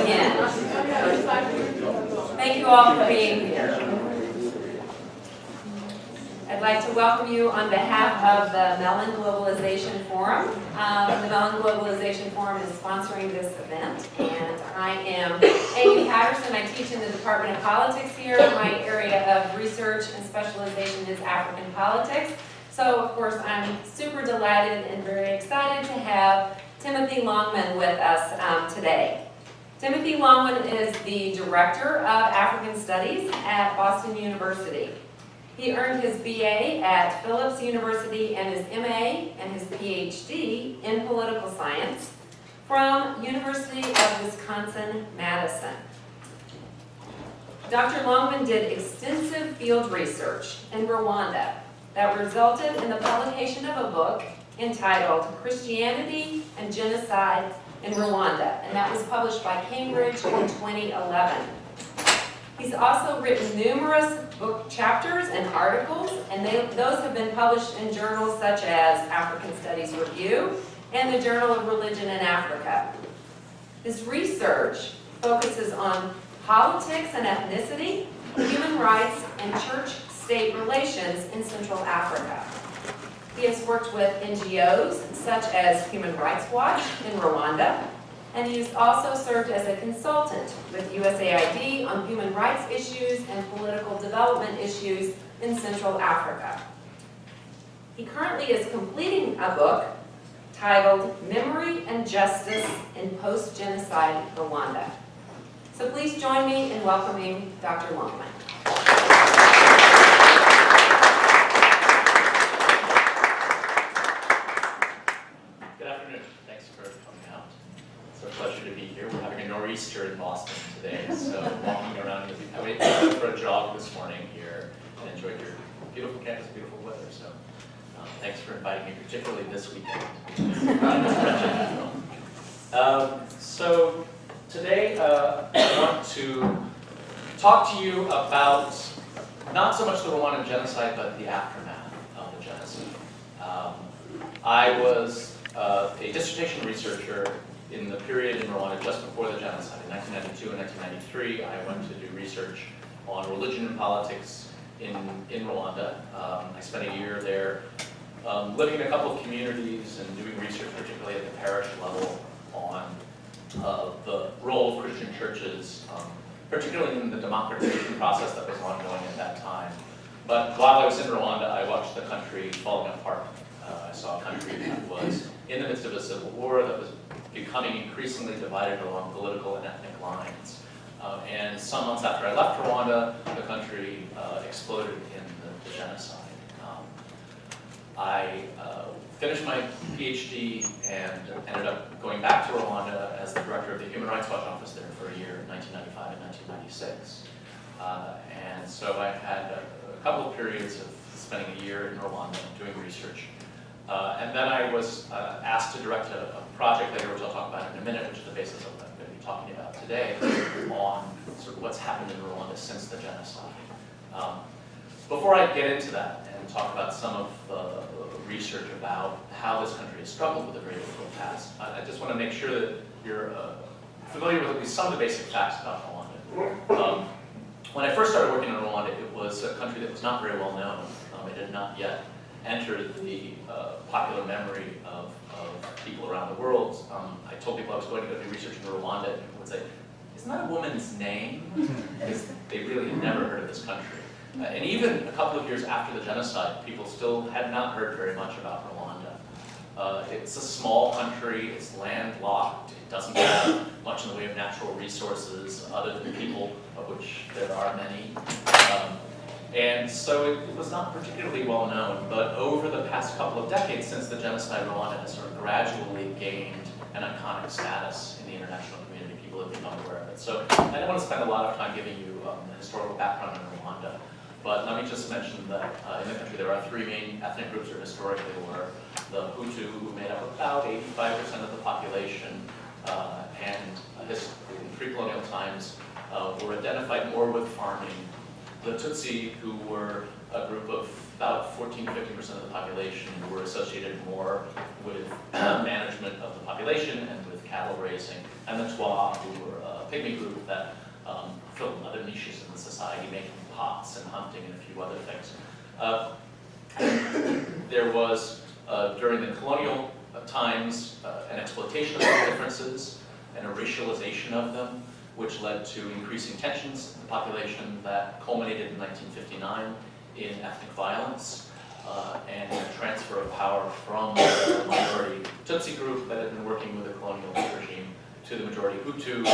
again. Thank you all for being here. I'd like to welcome you on behalf of the Mellon Globalization Forum. The Mellon Globalization Forum is sponsoring this event, and I am Amy Patterson. I teach in the Department of Politics here. My area of research and specialization is African politics. So, of course, I'm super delighted and very excited to have Timothy Longman with us today. Timothy Longman is the Director of African Studies at Boston University. He earned his BA at Phillips University and his MA and his PhD in political science from University of Wisconsin-Madison. Dr. Longman did extensive field research in Rwanda that resulted in the publication of a book entitled Christianity and Genocide in Rwanda, and that was published by Cambridge in 2011. He's also written numerous book chapters and articles, and those have been published in journals such as African Studies Review and the Journal of Religion in Africa. His research focuses on politics and ethnicity, human rights, and church-state relations in Central Africa. He has worked with NGOs such as Human Rights Watch in Rwanda, and he's also served as a consultant with USAID on human rights issues and political development issues in Central Africa. He currently is completing a book titled Memory and Justice in Post-Genocide Rwanda. So please join me in welcoming Dr. Longman. Nor'easter in Boston today, so walking around. I went for a jog this morning here and enjoyed your beautiful campus, beautiful weather. So thanks for inviting me, particularly this weekend. So today I want to talk to you about not so much the Rwandan genocide, but the aftermath of the genocide. I was a dissertation researcher in the period in Rwanda just before the genocide. In 1992 and 1993, I went to do research on religion and politics in Rwanda. I spent a year there living in a couple of communities and doing research, particularly at the parish level, on the role of Christian churches, particularly in the democratization process that was ongoing at that time. But while I was in Rwanda, I watched the country falling apart. I saw a country that was in the midst of a civil war that was becoming increasingly divided along political and ethnic lines. And some months after I left Rwanda, the country exploded in the genocide. I finished my PhD and ended up going back to Rwanda as the director of the Human Rights Watch office there for a year in 1995 and 1996. And so I had a couple of periods of spending a year in Rwanda doing research. And then I was asked to direct a project that I'll talk about in a minute, which is the basis of what I'm going to be talking about today, on sort of what's happened in Rwanda since the genocide. Before I get into that and talk about some of the research about how this country has struggled with a very difficult past, I just want to make sure that you're familiar with at least some of the basic facts about Rwanda. When I first started working in Rwanda, it was a country that was not very well known. It had not yet entered the popular memory of people around the world. I told people I was going to go do research in Rwanda, and people would say, "Isn't that a woman's name?" Because they really had never heard of this country. And even a couple of years after the genocide, people still had not heard very much about Rwanda. It's a small country, it's landlocked, it doesn't have much in the way of natural resources other than people, of which there are many. And so it was not particularly well known, but over the past couple of decades since the genocide, Rwanda has sort of gradually gained an iconic status in the international community. People have become aware of it. So I don't want to spend a lot of time giving you the historical background in Rwanda, but let me just mention that in the country there are three main ethnic groups, or historically were. The Hutu, who made up about 85% of the population, and in pre-colonial times were identified more with farming. The Tutsi, who were a group of about 14 to 15% of the population, who were associated more with management of the population and with cattle raising, and the Twa, who were pygmy group that filled other niches in the society, making pots and hunting and a few other things. There was, during the colonial times, an exploitation of those differences and a racialization of them, which led to increasing tensions in the population that culminated in 1959 in ethnic violence and a transfer of power from the minority Tutsi group that had been working with the colonial regime to the majority Hutu.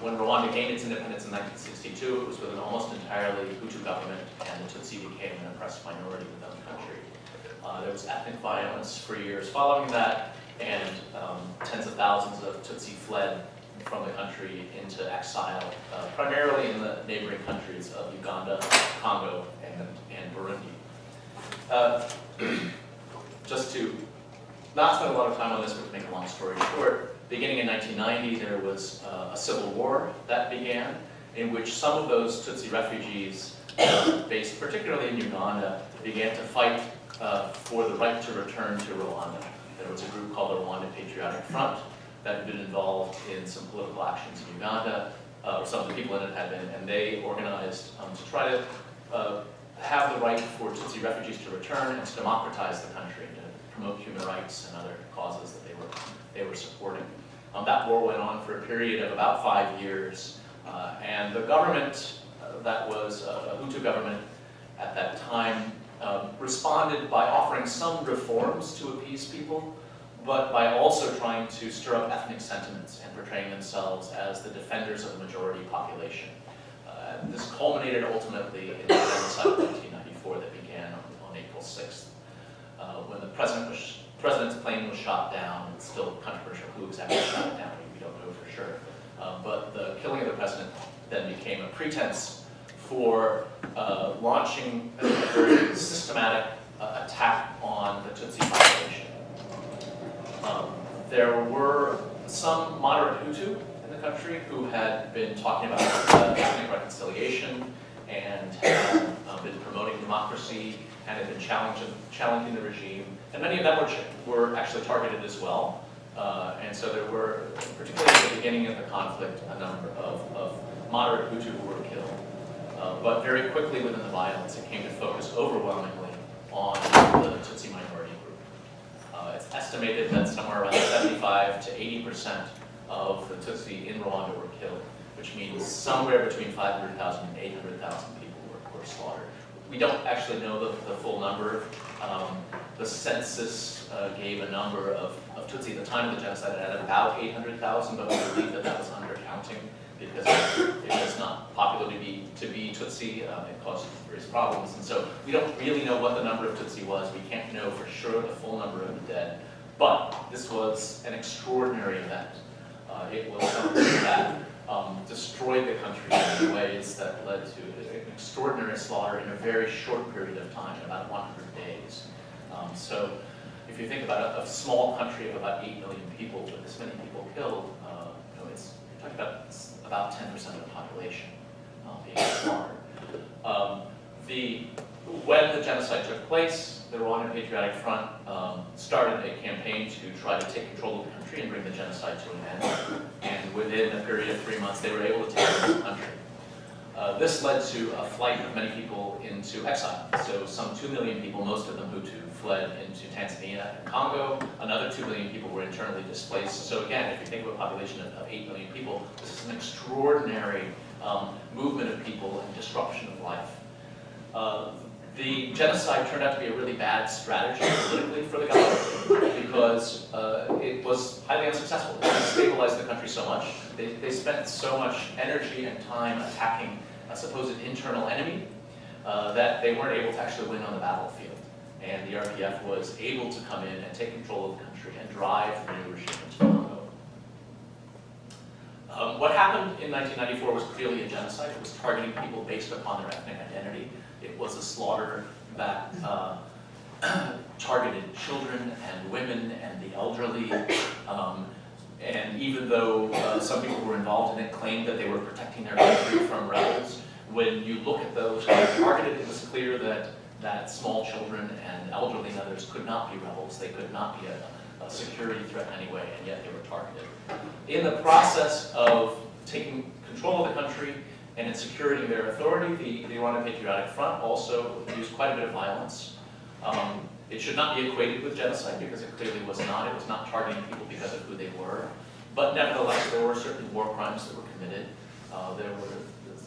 When Rwanda gained its independence in 1962, it was with an almost entirely Hutu government, and the Tutsi became an oppressed minority within the country. There was ethnic violence for years following that, and tens of thousands of Tutsi fled from the country into exile, primarily in the neighboring countries of Uganda, Congo, and Burundi. Just to not spend a lot of time on this, but to make a long story short, beginning in 1990, there was a civil war that began, in which some of those Tutsi refugees, based particularly in Uganda, began to fight for the right to return to Rwanda. There was a group called the Rwanda Patriotic Front that had been involved in some political actions in Uganda, or some of the people in it had been, and they organized to try to have the right for Tutsi refugees to return and to democratize the country, to promote human rights and other causes that they were supporting. That war went on for a period of about 5 years, and the government that was a Hutu government at that time responded by offering some reforms to appease people, but by also trying to stir up ethnic sentiments and portraying themselves as the defenders of the majority population. This culminated ultimately in the genocide of 1994 that began on April 6th, when the president's plane was shot down. It's still controversial who exactly shot it down, we don't know for sure. But the killing of the president then became a pretense for launching a very systematic attack on the Tutsi population. There were some moderate Hutu in the country who had been talking about ethnic reconciliation and had been promoting democracy and had been challenging the regime. And many of them were actually targeted as well. And so there were, particularly at the beginning of the conflict, a number of moderate Hutu who were killed. But very quickly within the violence, it came to focus overwhelmingly on the Tutsi minority group. It's estimated that somewhere around 75 to 80% of the Tutsi in Rwanda were killed, which means somewhere between 500,000 and 800,000 people were slaughtered. We don't actually know the full number. The census gave a number of Tutsi at the time of the genocide at about 800,000, but we believe that was undercounting because it was not popular to be Tutsi. It caused various problems, and so we don't really know what the number of Tutsi was. We can't know for sure the full number of the dead, but this was an extraordinary event. It was something that destroyed the country in ways that led to an extraordinary slaughter in a very short period of time, about 100 days. So if you think about a small country of about 8 million people with this many people killed, you're talking about 10% of the population being slaughtered. When the genocide took place, the Rwandan Patriotic Front started a campaign to try to take control of the country and bring the genocide to an end. And within a period of 3 months, they were able to take over the country. This led to a flight of many people into exile. So some 2 million people, most of them Hutu, fled into Tanzania and Congo. Another 2 million people were internally displaced. So again, if you think of a population of 8 million people, this is an extraordinary movement of people and disruption of life. The genocide turned out to be a really bad strategy politically for the government because it was highly unsuccessful. It destabilized the country so much. They spent so much energy and time attacking a supposed internal enemy that they weren't able to actually win on the battlefield. And the RPF was able to come in and take control of the country and drive the new regime into Congo. What happened in 1994 was clearly a genocide. It was targeting people based upon their ethnic identity. It was a slaughter that targeted children and women and the elderly. And even though some people who were involved in it claimed that they were protecting their country from rebels, when you look at those who were targeted, it was clear that small children and elderly and others could not be rebels. They could not be a security threat anyway, and yet they were targeted. In the process of taking control of the country and in securing their authority, the Rwanda Patriotic Front also used quite a bit of violence. It should not be equated with genocide because it clearly was not. It was not targeting people because of who they were. But nevertheless, there were certain war crimes that were committed. There were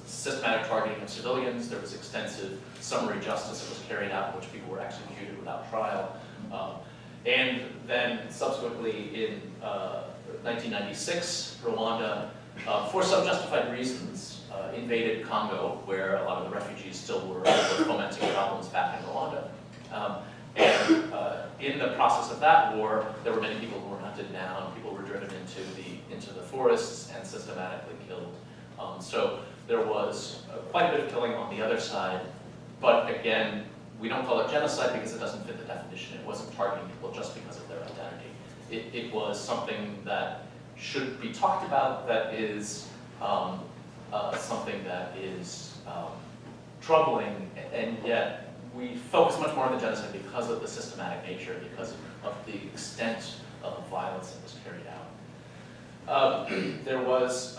systematic targeting of civilians. There was extensive summary justice that was carried out in which people were executed without trial. And then subsequently in 1996, Rwanda, for some justified reasons, invaded Congo, where a lot of the refugees still were fomenting problems back in Rwanda. In the process of that war, there were many people who were hunted down. People were driven into the forests and systematically killed. So there was quite a bit of killing on the other side. But again, we don't call it genocide because it doesn't fit the definition. It wasn't targeting people just because of their identity. It was something that should be talked about, that is something that is troubling, and yet we focus much more on the genocide because of the systematic nature, because of the extent of violence that was carried out. There was,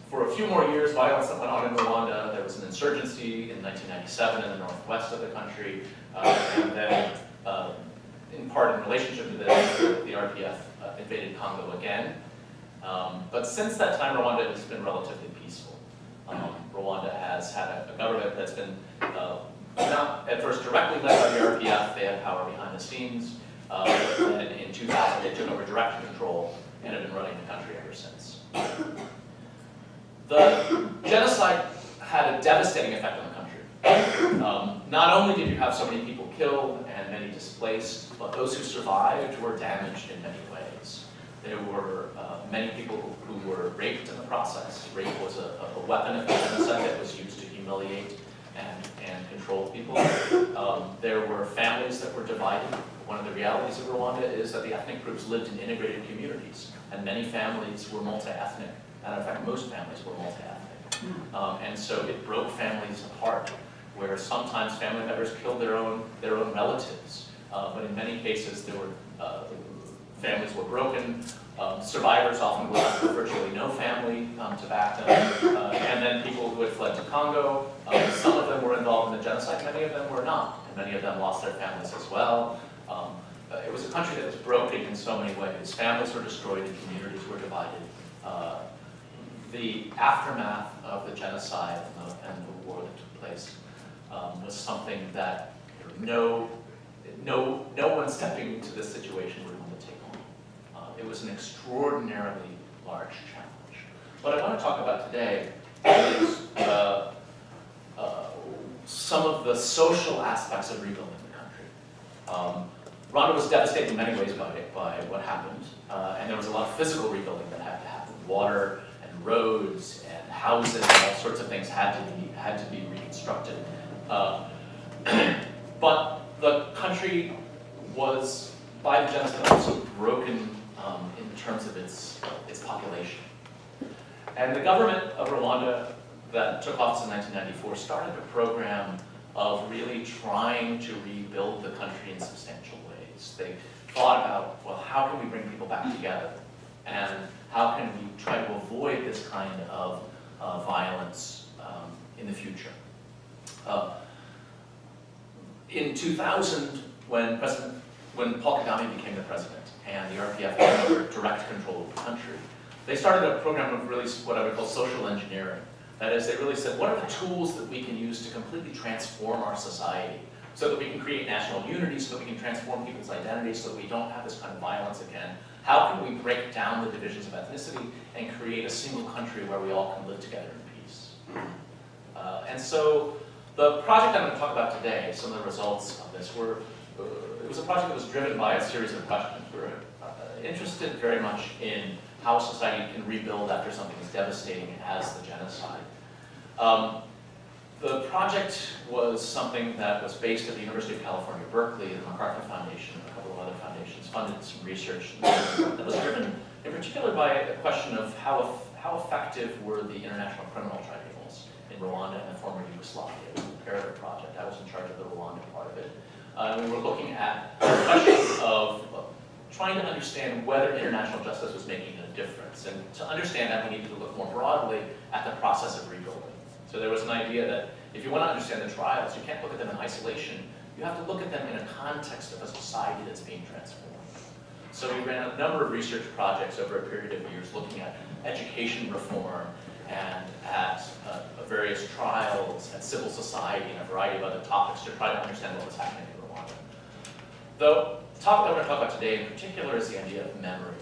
for a few more years, violence that went on in Rwanda. There was an insurgency in 1997 in the northwest of the country, and then, in part in relationship to this, the RPF invaded Congo again. But since that time, Rwanda has been relatively peaceful. Rwanda has had a government that's been not at first directly led by the RPF. They had power behind the scenes. But then in 2000, they took over direct control and have been running the country ever since. The genocide had a devastating effect on the country. Not only did you have so many people killed and many displaced, but those who survived were damaged in many ways. There were many people who were raped in the process. Rape was a weapon of genocide that was used to humiliate and control people. There were families that were divided. One of the realities of Rwanda is that the ethnic groups lived in integrated communities, and many families were multi-ethnic. And in fact, most families were multi-ethnic. And so it broke families apart, where sometimes family members killed their own relatives. But in many cases, there were families were broken. Survivors often were left with virtually no family to back them. And then people who had fled to Congo, some of them were involved in the genocide, many of them were not. And many of them lost their families as well. It was a country that was broken in so many ways. Families were destroyed and communities were divided. The aftermath of the genocide and the war that took place was something that no one stepping into this situation would want to take on. It was an extraordinarily large challenge. What I want to talk about today is some of the social aspects of rebuilding the country. Rwanda was devastated in many ways by what happened, and there was a lot of physical rebuilding that had to happen. Water and roads and houses and all sorts of things had to be reconstructed. But the country was, by the genocide, also broken in terms of its population. And the government of Rwanda that took office in 1994 started a program of really trying to rebuild the country in substantial ways. They thought about, well, how can we bring people back together? And how can we try to avoid this kind of violence in the future? In 2000, when Paul Kagame became the president and the RPF took over direct control of the country, they started a program of really what I would call social engineering. That is, they really said, what are the tools that we can use to completely transform our society so that we can create national unity, so that we can transform people's identities, so that we don't have this kind of violence again? How can we break down the divisions of ethnicity and create a single country where we all can live together in peace? And so the project I'm going to talk about today, some of the results of this were, it was a project that was driven by a series of questions. We're interested very much in how society can rebuild after something as devastating as the genocide. The project was something that was based at the University of California, Berkeley, and the MacArthur Foundation, and a couple of other foundations funded some research that was driven in particular by a question of how effective were the international criminal tribunals in Rwanda and the former Yugoslavia. It was a comparative project. I was in charge of the Rwanda part of it. We were looking at the question of trying to understand whether international justice was making a difference. And to understand that, we needed to look more broadly at the process of rebuilding. So there was an idea that if you want to understand the trials, you can't look at them in isolation. You have to look at them in a context of a society that's being transformed. So we ran a number of research projects over a period of years looking at education reform and at various trials, at civil society, and a variety of other topics to try to understand what was happening in Rwanda. The topic I'm going to talk about today in particular is the idea of memory.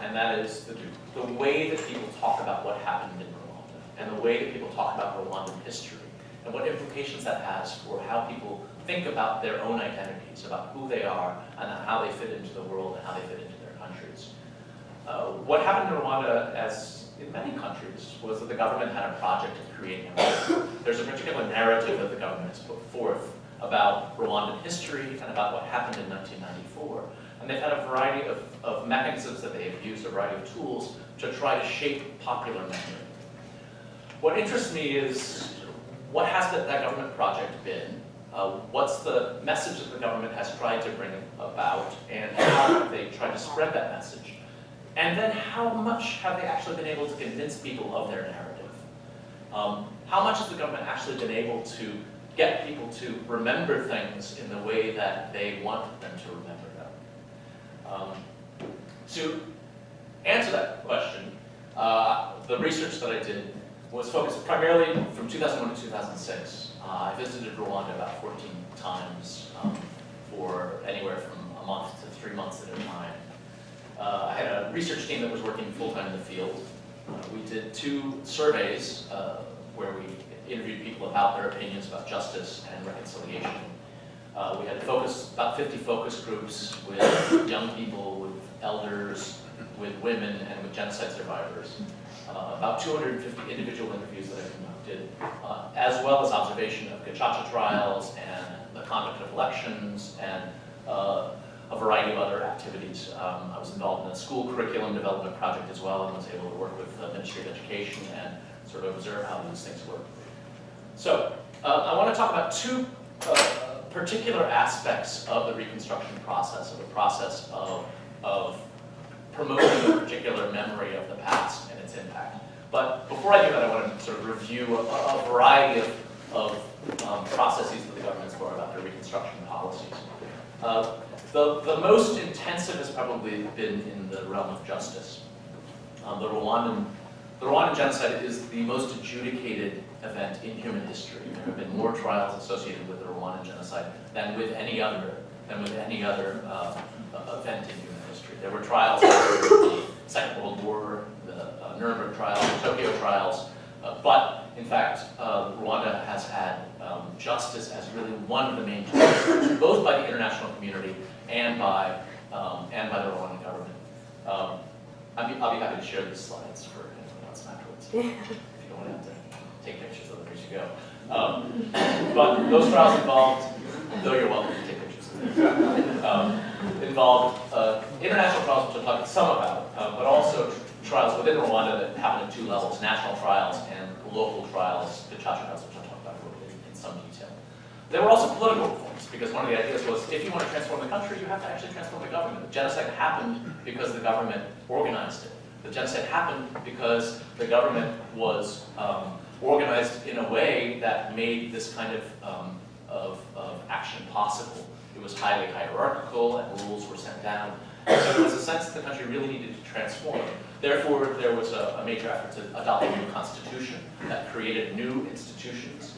And that is the way that people talk about what happened in Rwanda, and the way that people talk about Rwandan history, and what implications that has for how people think about their own identities, about who they are, and how they fit into the world, and how they fit into their countries. What happened in Rwanda, as in many countries, was that the government had a project of creating a memory. There's a particular narrative that the government has put forth about Rwandan history and about what happened in 1994. And they've had a variety of mechanisms that they have used, a variety of tools, to try to shape popular memory. What interests me is, what has that government project been? What's the message that the government has tried to bring about, and how have they tried to spread that message? And then how much have they actually been able to convince people of their narrative? How much has the government actually been able to get people to remember things in the way that they want them to remember them? To answer that question, the research that I did was focused primarily from 2001 to 2006. I visited Rwanda about 14 times for anywhere from a month to 3 months at a time. I had a research team that was working full-time in the field. We did 2 surveys where we interviewed people about their opinions about justice and reconciliation. We had about 50 focus groups with young people, with elders, with women, and with genocide survivors. About 250 individual interviews that I conducted, as well as observation of Gacaca trials and the conduct of elections and a variety of other activities. I was involved in a school curriculum development project as well, and was able to work with the Ministry of Education and sort of observe how these things work. So I want to talk about 2 particular aspects of the reconstruction process, of the process of promoting a particular memory of the past and its impact. But before I do that, I want to sort of review a variety of processes that the government's brought about their reconstruction policies. The most intensive has probably been in the realm of justice. The Rwandan genocide is the most adjudicated event in human history. There have been more trials associated with the Rwandan genocide than with any other event in human history. There were trials after the Second World War, the Nuremberg trials, the Tokyo trials, but in fact, Rwanda has had justice as really one of the main tools, both by the international community and by the Rwandan government. I'll be happy to share these slides for anyone else afterwards. If you don't want to have to take pictures of them as you go. But those trials involved, though you're welcome to take pictures of them, involved international trials, which I'll talk some about, but also trials within Rwanda that happen at 2 levels, national trials and local trials, the Gacaca trials, which I'll talk about in some detail. There were also political reforms, because one of the ideas was, if you want to transform the country, you have to actually transform the government. The genocide happened because the government organized it. The genocide happened because the government was organized in a way that made this kind of action possible. It was highly hierarchical, and rules were sent down. And so there was a sense that the country really needed to transform. Therefore, there was a major effort to adopt a new constitution that created new institutions.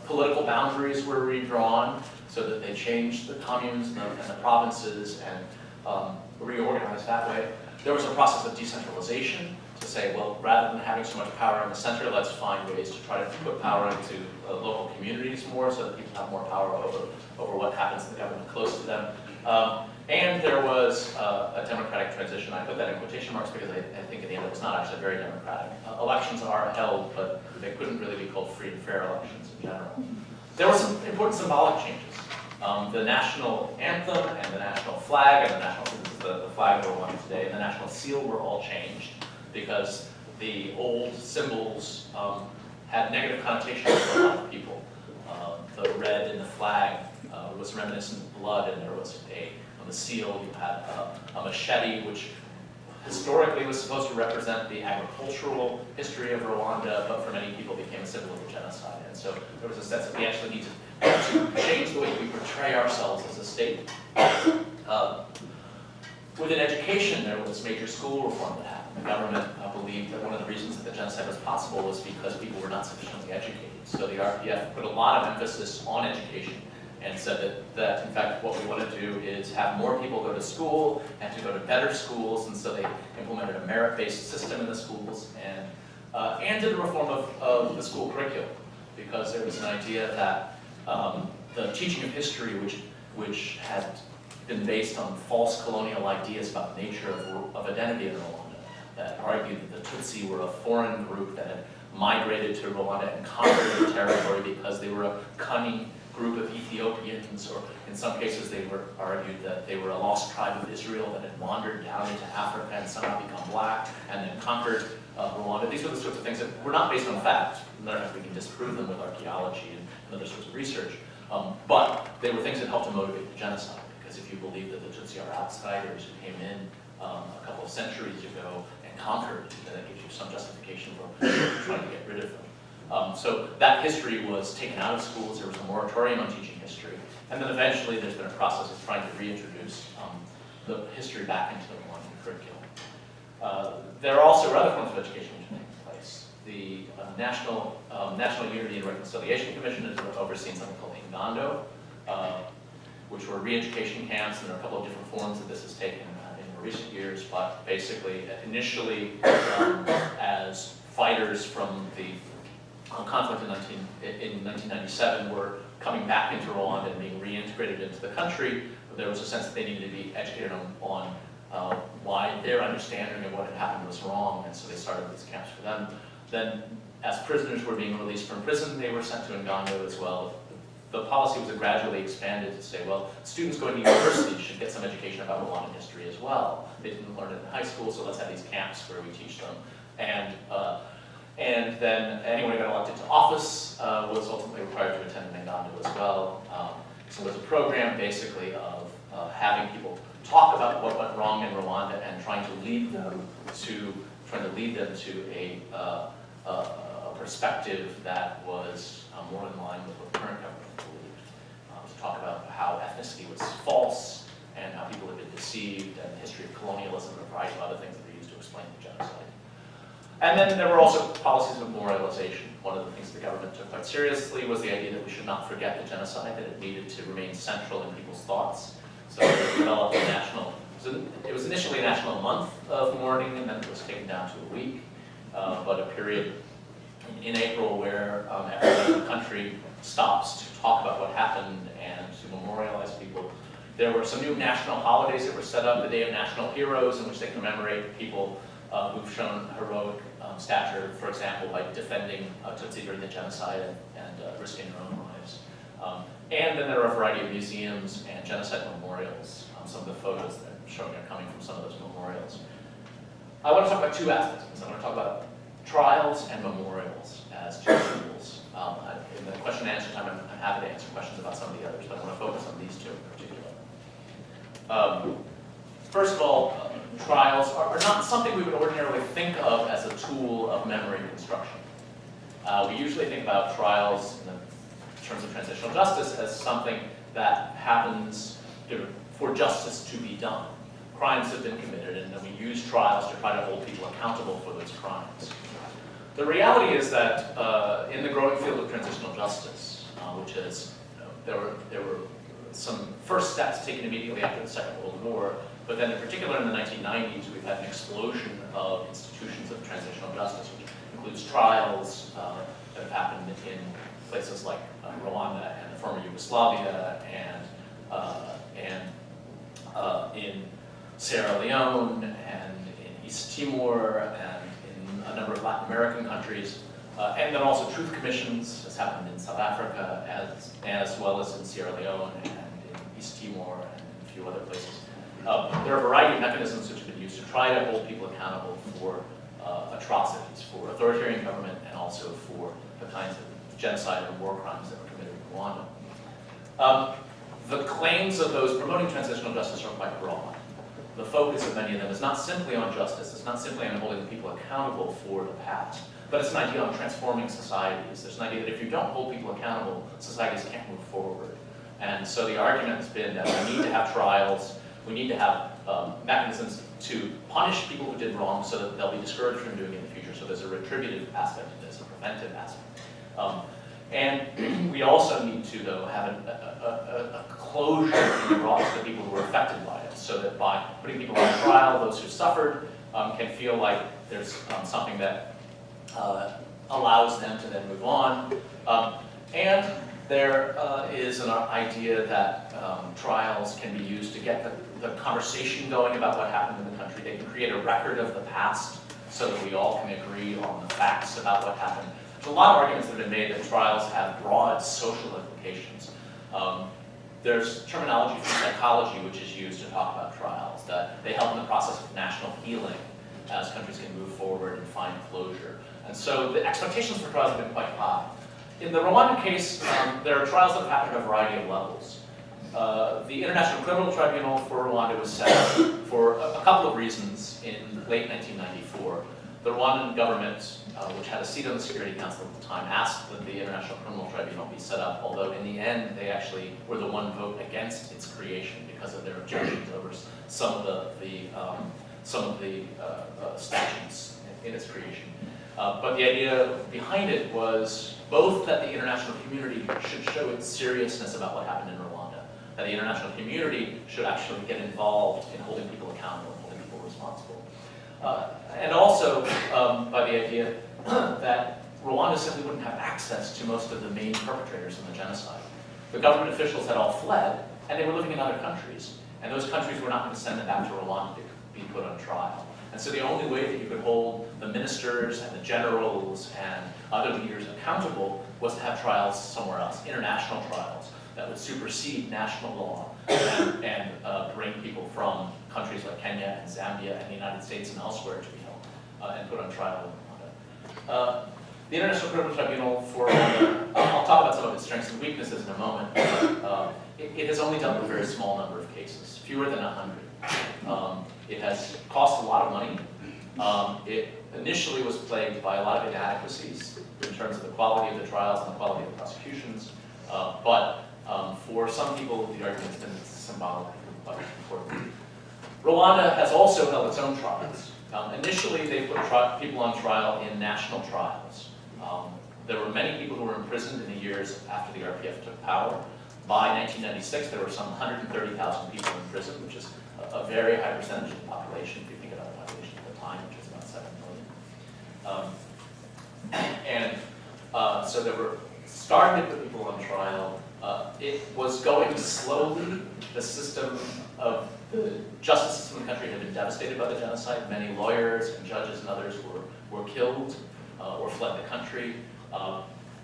Political boundaries were redrawn so that they changed the communes and the provinces and reorganized that way. There was a process of decentralization to say, well, rather than having so much power in the center, let's find ways to try to put power into local communities more so that people have more power over what happens in the government close to them. And there was a democratic transition. I put that in quotation marks because I think in the end it was not actually very democratic. Elections are held, but they couldn't really be called free and fair elections in general. There were some important symbolic changes. The national anthem and the national flag, and the flag of Rwanda today, and the national seal were all changed because the old symbols had negative connotations for a lot of people. The red in the flag was reminiscent of blood, and there was on the seal you had a machete, which historically was supposed to represent the agricultural history of Rwanda, but for many people became a symbol of the genocide. And so there was a sense that we actually need to change the way we portray ourselves as a state. Within education, there was major school reform that happened. The government believed that one of the reasons that the genocide was possible was because people were not sufficiently educated. So the RPF put a lot of emphasis on education and said that in fact, what we want to do is have more people go to school and to go to better schools. And so they implemented a merit-based system in the schools and did a reform of the school curriculum, because there was an idea that the teaching of history, which had been based on false colonial ideas about the nature of identity in Rwanda, that argued that the Tutsi were a foreign group that had migrated to Rwanda and conquered the territory because they were a cunning group of Ethiopians, or in some cases they were argued that they were a lost tribe of Israel that had wandered down into Africa and somehow become black and then conquered Rwanda. These were the sorts of things that were not based on fact. Matter of fact, we can disprove them with archaeology and other sorts of research, but they were things that helped to motivate the genocide. Because if you believe that the Tutsi are outsiders who came in a couple of centuries ago and conquered, then that gives you some justification for trying to get rid of them. So that history was taken out of schools. There was a moratorium on teaching history. And then eventually there's been a process of trying to reintroduce the history back into the Rwandan curriculum. There are also other forms of education which are taking place. The National Unity and Reconciliation Commission has overseen something called Ingando, which were re-education camps, and there are a couple of different forms that this has taken in recent years, but basically, initially, as fighters from the conflict in 1997 were coming back into Rwanda and being reintegrated into the country, there was a sense that they needed to be educated on why their understanding of what had happened was wrong, and so they started these camps for them. Then, as prisoners were being released from prison, they were sent to Ingando as well. The policy was gradually expanded to say, well, students going to university should get some education about Rwandan history as well. They didn't learn it in high school, so let's have these camps where we teach them. And then anyone who got elected to office was ultimately required to attend Ingando as well. So it was a program basically of having people talk about what went wrong in Rwanda and trying to lead them to a perspective that was more in line with what the current government believed. To talk about how ethnicity was false and how people had been deceived, and the history of colonialism and a variety of other things that were used to explain the genocide. And then there were also policies of memorialization. One of the things the government took quite seriously was the idea that we should not forget the genocide, that it needed to remain central in people's thoughts. So they developed a national, it was initially a national month of mourning, and then it was taken down to a week, but a period in April where everyone in the country stops to talk about what happened and to memorialize people. There were some new national holidays that were set up, the Day of National Heroes, in which they commemorate people who've shown heroic stature, for example, by defending Tutsi during the genocide and risking their own lives. And then there are a variety of museums and genocide memorials. Some of the photos that I'm showing are coming from some of those memorials. I want to talk about two aspects of this. I want to talk about trials and memorials as two tools. In the question and answer time, I'm happy to answer questions about some of the others, but I want to focus on these two in particular. First of all, trials are not something we would ordinarily think of as a tool of memory construction. We usually think about trials in terms of transitional justice as something that happens for justice to be done. Crimes have been committed, and then we use trials to try to hold people accountable for those crimes. The reality is that in the growing field of transitional justice, which is, there were some first steps taken immediately after the Second World War, but then in particular in the 1990s, we've had an explosion of institutions of transitional justice, which includes trials that have happened in places like Rwanda and the former Yugoslavia, and in Sierra Leone, and in East Timor, and in a number of Latin American countries, and then also truth commissions, has happened in South Africa, as well as in Sierra Leone, and in East Timor, and in a few other places. There are a variety of mechanisms which have been used to try to hold people accountable for atrocities, for authoritarian government, and also for the kinds of genocide and war crimes that were committed in Rwanda. The claims of those promoting transitional justice are quite broad. the focus of many of them is not simply on justice, it's not simply on holding people accountable for the past, but it's an idea on transforming societies. There's an idea that if you don't hold people accountable, societies can't move forward. And so the argument has been that we need to have trials, we need to have mechanisms to punish people who did wrong so that they'll be discouraged from doing it in the future. So there's a retributive aspect to this, a preventive aspect. And we also need to, though, have a closure brought to the people who were affected by it, so that by putting people on trial, those who suffered can feel like there's something that allows them to then move on. And there is an idea that trials can be used to get the conversation going about what happened in the country. They can create a record of the past so that we all can agree on the facts about what happened. There's a lot of arguments that have been made that trials have broad social implications. There's terminology from psychology which is used to talk about trials, that they help in the process of national healing as countries can move forward and find closure. And so the expectations for trials have been quite high. In the Rwanda case, there are trials that have happened at a variety of levels. The International Criminal Tribunal for Rwanda was set up for a couple of reasons in late 1994. The Rwandan government, which had a seat on the Security Council at the time, asked that the International Criminal Tribunal be set up, although in the end they actually were the one vote against its creation because of their objections over some of the statutes in its creation. But the idea behind it was both that the international community should show its seriousness about what happened in Rwanda, that the international community should actually get involved in holding people accountable and holding people responsible. And also by the idea that Rwanda simply wouldn't have access to most of the main perpetrators in the genocide. The government officials had all fled, and they were living in other countries, and those countries were not going to send them back to Rwanda to be put on trial. And so the only way that you could hold the ministers and the generals and other leaders accountable was to have trials somewhere else, international trials that would supersede national law and bring people from countries like Kenya and Zambia and the United States and elsewhere to be held and put on trial in Rwanda. The International Criminal Tribunal for Rwanda, I'll talk about some of its strengths and weaknesses in a moment, but it has only dealt with a very small number of cases, fewer than 100. It has cost a lot of money. It initially was plagued by a lot of inadequacies in terms of the quality of the trials and the quality of the prosecutions, but for some people, the argument has been symbolic and quite important. Rwanda has also held its own trials. Initially, they put people on trial in national trials. There were many people who were imprisoned in the years after the RPF took power. By 1996, there were some 130,000 people in prison, which is a very high percentage of the population, if you think about the population at the time, which was about 7 million. So they were starting to put people on trial. It was going slowly. The system of the justice system in the country had been devastated by the genocide. Many lawyers and judges and others were killed or fled the country.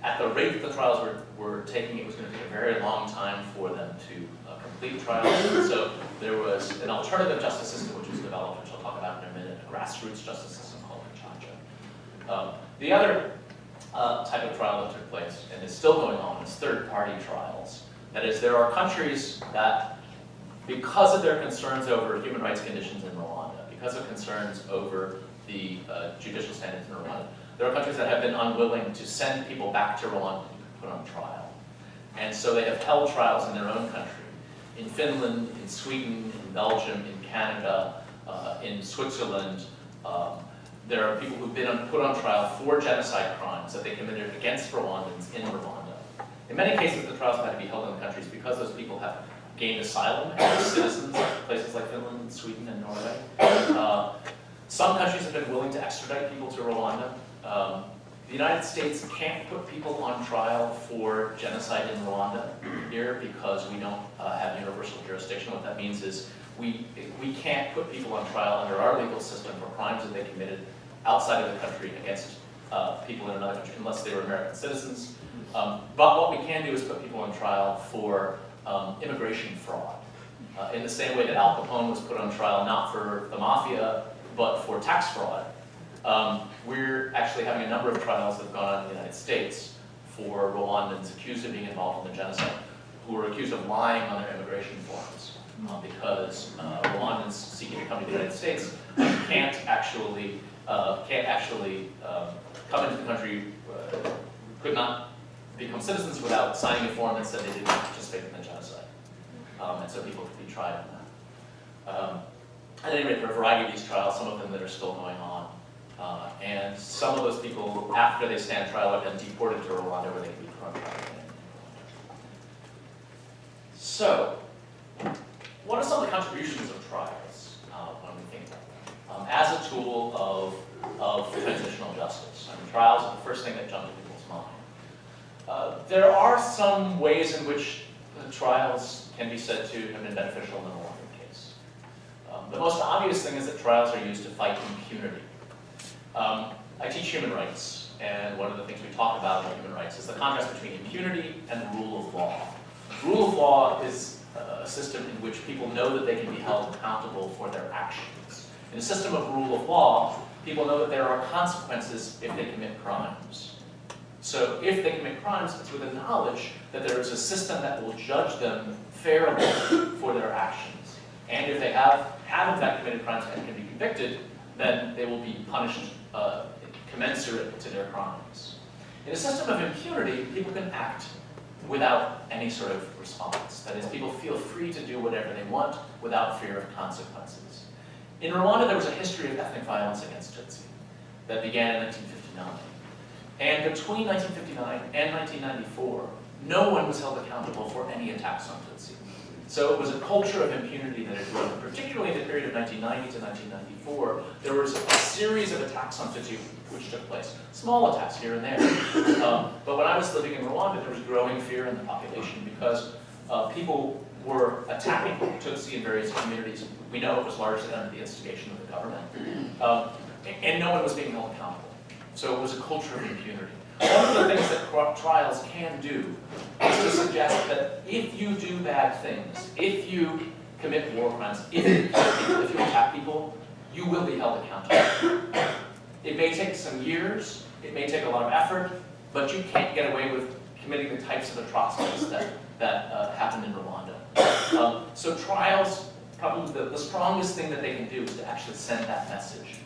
At the rate that the trials were taking, it was going to take a very long time for them to complete trials. So there was an alternative justice system which was developed, which I'll talk about in a minute, a grassroots justice system called Chancha. The other type of trial that took place, and is still going on, is third-party trials. That is, there are countries that, because of their concerns over human rights conditions in Rwanda, because of concerns over the judicial standards in Rwanda, there are countries that have been unwilling to send people back to Rwanda to be put on trial. And so they have held trials in their own country. In Finland, in Sweden, in Belgium, in Canada, in Switzerland, there are people who've been put on trial for genocide crimes that they committed against Rwandans in Rwanda. In many cases, the trials have had to be held in the countries because those people have gained asylum as citizens of places like Finland, and Sweden, and Norway. Some countries have been willing to extradite people to Rwanda. The United States can't put people on trial for genocide in Rwanda here because we don't have universal jurisdiction. What that means is we can't put people on trial under our legal system for crimes that they committed outside of the country against people in another country unless they were American citizens. But what we can do is put people on trial for immigration fraud. In the same way that Al Capone was put on trial not for the mafia, but for tax fraud. We're actually having a number of trials that have gone on in the United States for Rwandans accused of being involved in the genocide, who were accused of lying on their immigration forms. because Rwandans seeking to come to the United States can't actually come into the country, could not become citizens without signing a form that said they did not participate in the genocide. And so people could be tried on that. At any rate, there are a variety of these trials, some of them that are still going on. And some of those people, after they stand trial, are then deported to Rwanda where they can be tried. So, what are some of the contributions of trials when we think about them? As a tool of transitional justice. I mean, trials are the first thing that jump to people's mind. There are some ways in which the trials can be said to have been beneficial in the Rwandan case. The most obvious thing is that trials are used to fight impunity. I teach human rights, and one of the things we talk about in human rights is the contrast between impunity and the rule of law. Rule of law is a system in which people know that they can be held accountable for their actions. In a system of rule of law, people know that there are consequences if they commit crimes. So if they commit crimes, it's with the knowledge that there is a system that will judge them fairly for their actions. And if they have in fact committed crimes and can be convicted, then they will be punished commensurate to their crimes. In a system of impunity, people can act without any sort of response. That is, people feel free to do whatever they want without fear of consequences. In Rwanda, there was a history of ethnic violence against Tutsi that began in 1959. And between 1959 and 1994, no one was held accountable for any attacks on Tutsi. So it was a culture of impunity that had grown, particularly in the period of 1990 to 1994. There was a series of attacks on Tutsi which took place. Small attacks here and there. But when I was living in Rwanda, there was growing fear in the population because people were attacking Tutsi in various communities. We know it was largely under the instigation of the government. And no one was being held accountable. So it was a culture of impunity. One of the things that trials can do is to suggest that if you do bad things, if you commit war crimes, if you kill people, if you attack people, you will be held accountable. It may take some years, it may take a lot of effort, but you can't get away with committing the types of atrocities that happened in Rwanda. So trials, probably the strongest thing that they can do is to actually send that message.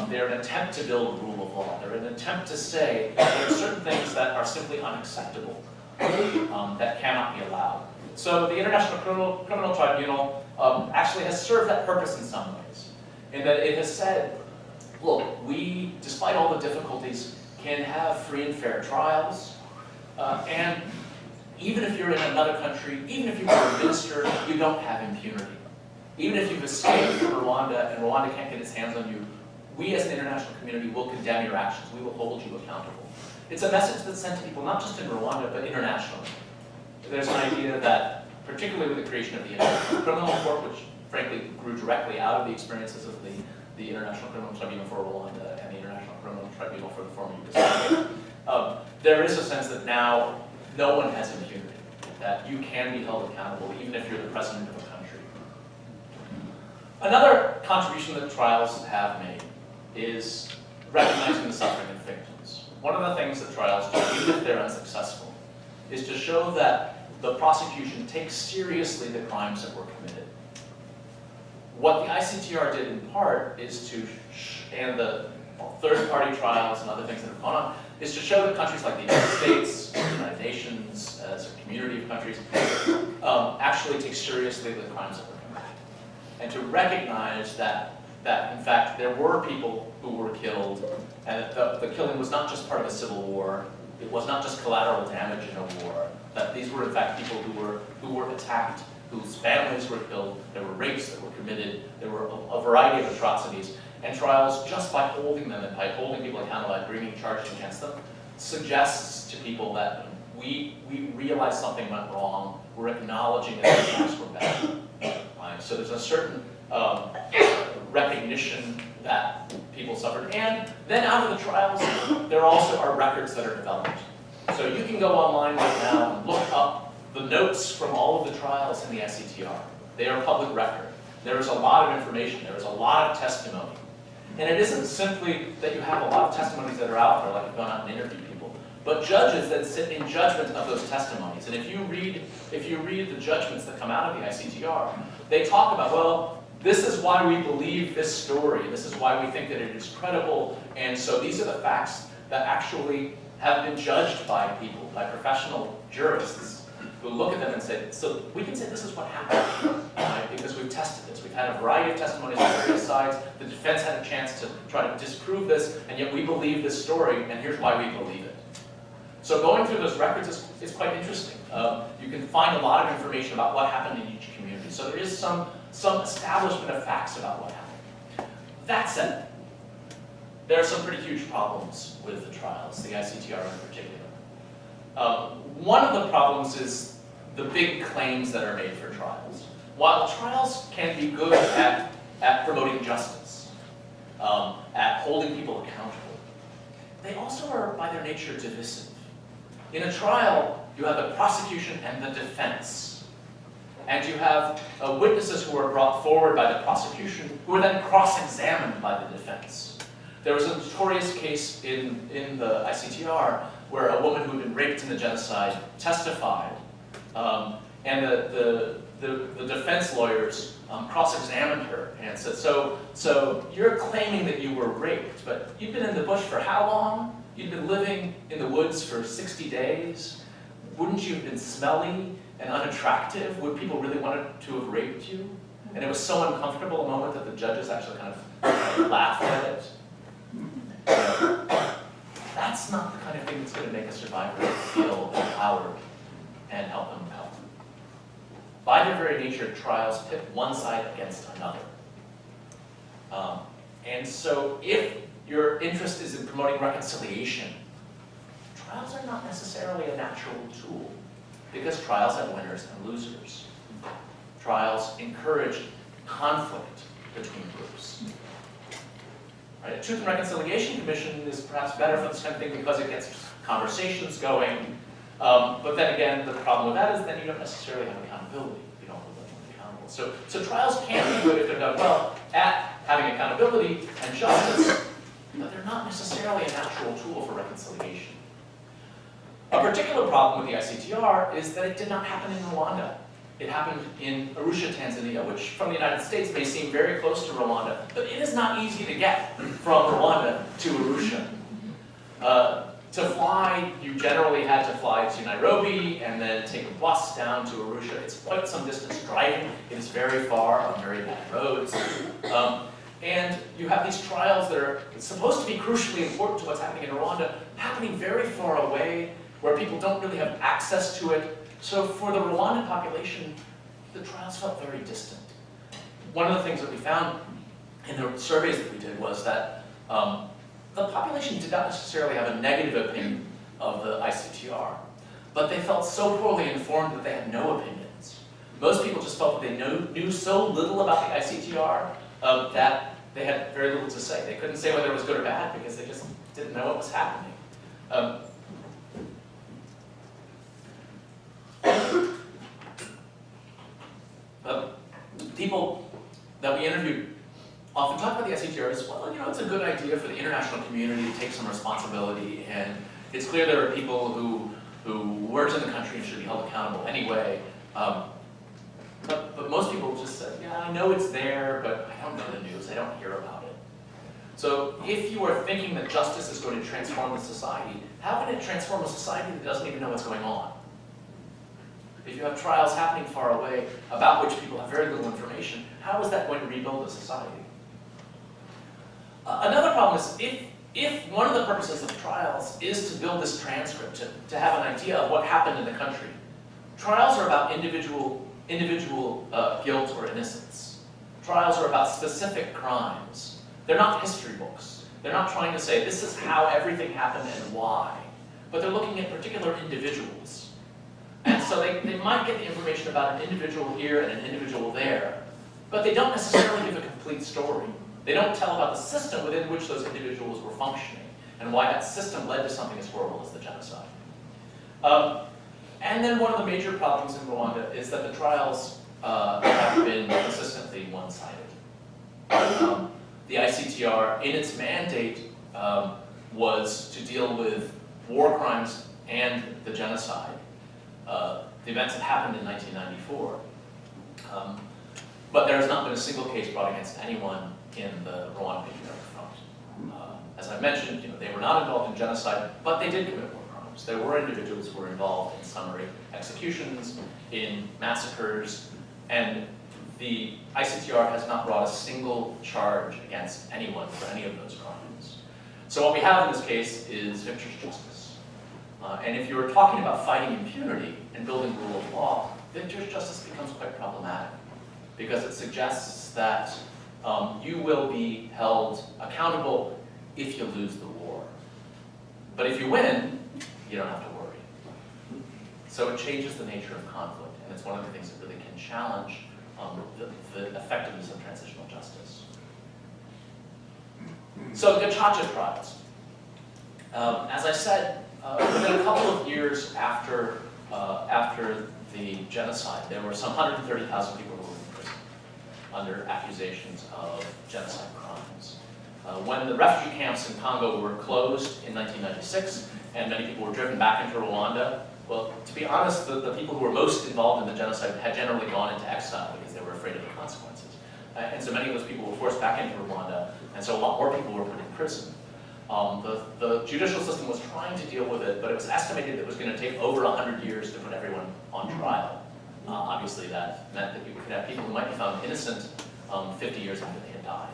They're an attempt to build a rule of law. They're an attempt to say there are certain things that are simply unacceptable, that cannot be allowed. So the International Criminal Tribunal actually has served that purpose in some ways, in that it has said, look, we, despite all the difficulties, can have free and fair trials, and even if you're in another country, even if you are a minister, you don't have impunity. Even if you've escaped from Rwanda and Rwanda can't get its hands on you, we as an international community will condemn your actions. We will hold you accountable. It's a message that's sent to people not just in Rwanda, but internationally. There's an idea that, particularly with the creation of the International Criminal Court, which frankly grew directly out of the experiences of the International Criminal Tribunal for Rwanda and the International Criminal Tribunal for the former Yugoslavia, there is a sense that now no one has impunity, that you can be held accountable even if you're the president of a country. Another contribution that trials have made is recognizing the suffering of victims. One of the things that trials do, even if they're unsuccessful, is to show that the prosecution takes seriously the crimes that were committed. What the ICTR did in part is to, and the third-party trials and other things that have gone on, is to show that countries like the United States, the United Nations, as a community of countries, actually take seriously the crimes that were committed. And to recognize that in fact there were people who were killed, and that the killing was not just part of a civil war, it was not just collateral damage in a war, that these were in fact people who were attacked, whose families were killed, there were rapes that were committed, there were a variety of atrocities, and trials, just by holding them and by holding people accountable, by bringing charges against them, suggests to people that we realize something went wrong, we're acknowledging that the attacks were bad. So there's a certain recognition that people suffered. And then out of the trials, there also are records that are developed. So you can go online right now and look up the notes from all of the trials in the SCTR. They are public record. There is a lot of information. There is a lot of testimony. And it isn't simply that you have a lot of testimonies that are out there, like you've gone out and interviewed people, but judges that sit in judgment of those testimonies. And if you read the judgments that come out of the ICTR, they talk about, well, this is why we believe this story. This is why we think that it is credible. And so these are the facts that actually have been judged by people, by professional jurists, who look at them and say, so we can say this is what happened, right? Because we've tested this. We've had a variety of testimonies on various sides. The defense had a chance to try to disprove this, and yet we believe this story, and here's why we believe it. So going through those records is quite interesting. You can find a lot of information about what happened in each community. So there is some establishment of facts about what happened. That said, there are some pretty huge problems with the trials, the ICTR in particular. One of the problems is the big claims that are made for trials. While trials can be good at promoting justice, at holding people accountable, they also are, by their nature, divisive. In a trial, you have the prosecution and the defense. And you have witnesses who are brought forward by the prosecution who are then cross-examined by the defense. There was a notorious case in the ICTR where a woman who had been raped in the genocide testified, and the defense lawyers cross-examined her and said, so you're claiming that you were raped, but you've been in the bush for how long? You've been living in the woods for 60 days. Wouldn't you have been smelly and unattractive? Would people really want to have raped you? And it was so uncomfortable a moment that the judges actually kind of laughed at it. That's not the kind of thing that's going to make a survivor feel empowered and help them help. By their very nature, trials pit one side against another. And so if your interest is in promoting reconciliation, trials are not necessarily a natural tool, because trials have winners and losers. Trials encourage conflict between groups. Right? A Truth and Reconciliation Commission is perhaps better for this kind of thing because it gets conversations going. But then again, the problem with that is then you don't necessarily have accountability. You don't hold anyone accountable. So trials can be good if they're done well at having accountability and justice, but they're not necessarily a natural tool for reconciliation. A particular problem with the ICTR is that it did not happen in Rwanda. It happened in Arusha, Tanzania, which from the United States may seem very close to Rwanda, but it is not easy to get from Rwanda to Arusha. To fly, you generally had to fly to Nairobi and then take a bus down to Arusha. It's quite some distance driving. It is very far on very bad roads. And you have these trials that are supposed to be crucially important to what's happening in Rwanda, happening very far away, where people don't really have access to it. So for the Rwandan population, the trials felt very distant. One of the things that we found in the surveys that we did was that the population did not necessarily have a negative opinion of the ICTR, but they felt so poorly informed that they had no opinions. Most people just felt that they knew so little about the ICTR that they had very little to say. They couldn't say whether it was good or bad because they just didn't know what was happening. People that we interviewed often talk about the ICTR as, well, you know, it's a good idea for the international community to take some responsibility, and it's clear there are people who weren't in the country and should be held accountable anyway. But most people just said, yeah, I know it's there, but I don't know the news, I don't hear about it. So if you are thinking that justice is going to transform the society, how can it transform a society that doesn't even know what's going on? If you have trials happening far away about which people have very little information, how is that going to rebuild a society? Another problem is if one of the purposes of trials is to build this transcript, to have an idea of what happened in the country, trials are about individual guilt or innocence. Trials are about specific crimes. They're not history books. They're not trying to say this is how everything happened and why, but they're looking at particular individuals. And so they might get the information about an individual here and an individual there, but they don't necessarily give a complete story. They don't tell about the system within which those individuals were functioning and why that system led to something as horrible as the genocide. And then one of the major problems in Rwanda is that the trials have been consistently one-sided. The ICTR, in its mandate, was to deal with war crimes and the genocide, the events that happened in 1994. But there has not been a single case brought against anyone in the Rwanda Patriotic Front. As I mentioned, they were not involved in genocide, but they did commit war crimes. There were individuals who were involved in summary executions, in massacres, and the ICTR has not brought a single charge against anyone for any of those crimes. So what we have in this case is victor's justice. And if you were talking about fighting impunity and building rule of law, victor's justice becomes quite problematic because it suggests that you will be held accountable if you lose the war. But if you win, you don't have to worry. So it changes the nature of conflict, and it's one of the things that really can challenge the effectiveness of transitional justice. So the Gacaca trials. As I said, within a couple of years after the genocide, there were some 130,000 people who were in prison under accusations of genocide crimes. When the refugee camps in Congo were closed in 1996, and many people were driven back into Rwanda, well, to be honest, the people who were most involved in the genocide had generally gone into exile because they were afraid of the consequences. And so many of those people were forced back into Rwanda, and so a lot more people were put in prison. The judicial system was trying to deal with it, but it was estimated that it was going to take over 100 years to put everyone on trial. Obviously, that meant that you could have people who might be found innocent 50 years after they had died.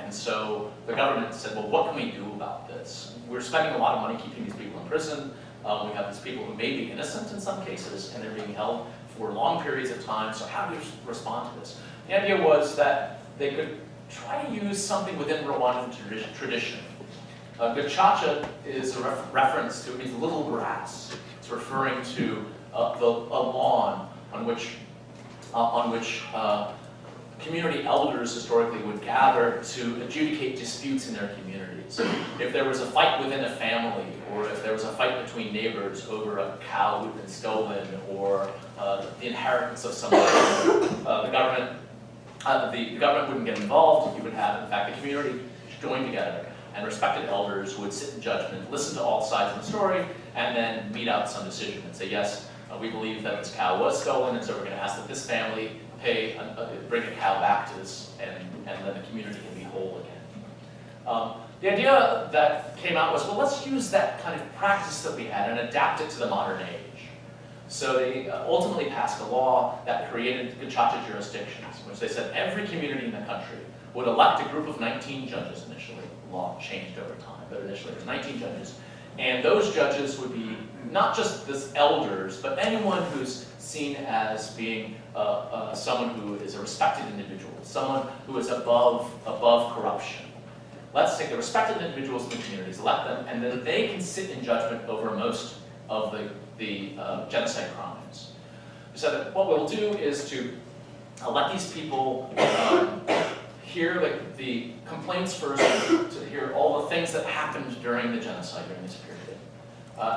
And so the government said, well, what can we do about this? We're spending a lot of money keeping these people in prison. We have these people who may be innocent in some cases, and they're being held for long periods of time, so how do we respond to this? The idea was that they could try to use something within Rwandan tradition. Gacaca is a reference to, it means little grass. It's referring to a lawn on which community elders historically would gather to adjudicate disputes in their communities. If there was a fight within a family, or if there was a fight between neighbors over a cow who had been stolen, or the inheritance of somebody, the government wouldn't get involved. You would have, in fact, the community join together, and respected elders would sit in judgment, listen to all sides of the story, and then mete out some decision and say, yes, we believe that this cow was stolen, and so we're going to ask that this family bring a cow back to this, and then the community can be whole again. The idea that came out was, well, let's use that kind of practice that we had and adapt it to the modern age. So they ultimately passed a law that created Gacaca jurisdictions, which they said every community in the country would elect a group of 19 judges initially. The law changed over time, but initially there was 19 judges. And those judges would be not just the elders, but anyone who's seen as being someone who is a respected individual, someone who is above corruption. Let's take the respected individuals in the communities, elect them, and then they can sit in judgment over most of the genocide crimes. So that what we'll do is to let these people hear the complaints first, to hear all the things that happened during the genocide during this period.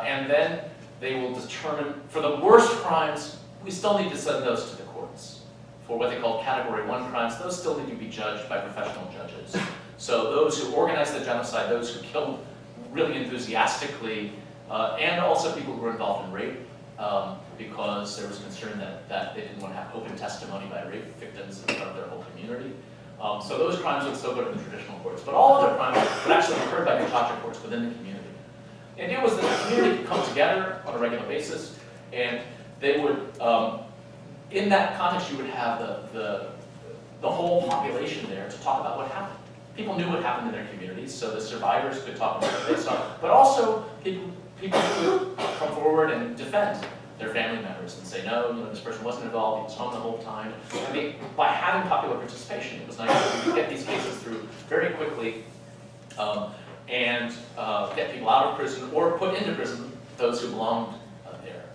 And then they will determine, for the worst crimes, we still need to send those to the courts. For what they call Category 1 crimes, those still need to be judged by professional judges. So those who organized the genocide, those who killed really enthusiastically, and also people who were involved in rape, because there was concern that they didn't want to have open testimony by rape victims in front of their whole community. So those crimes would still go to the traditional courts, but all other crimes would actually be heard by Gacaca courts within the community. The idea was that the community could come together on a regular basis, and they would, in that context, you would have the whole population there to talk about what happened. People knew what happened in their communities, so the survivors could talk about what they saw, but also people could come forward and defend their family members and say, no, this person wasn't involved, he was home the whole time. By having popular participation, it was nice that we could get these cases through very quickly and get people out of prison or put into prison those who belonged there.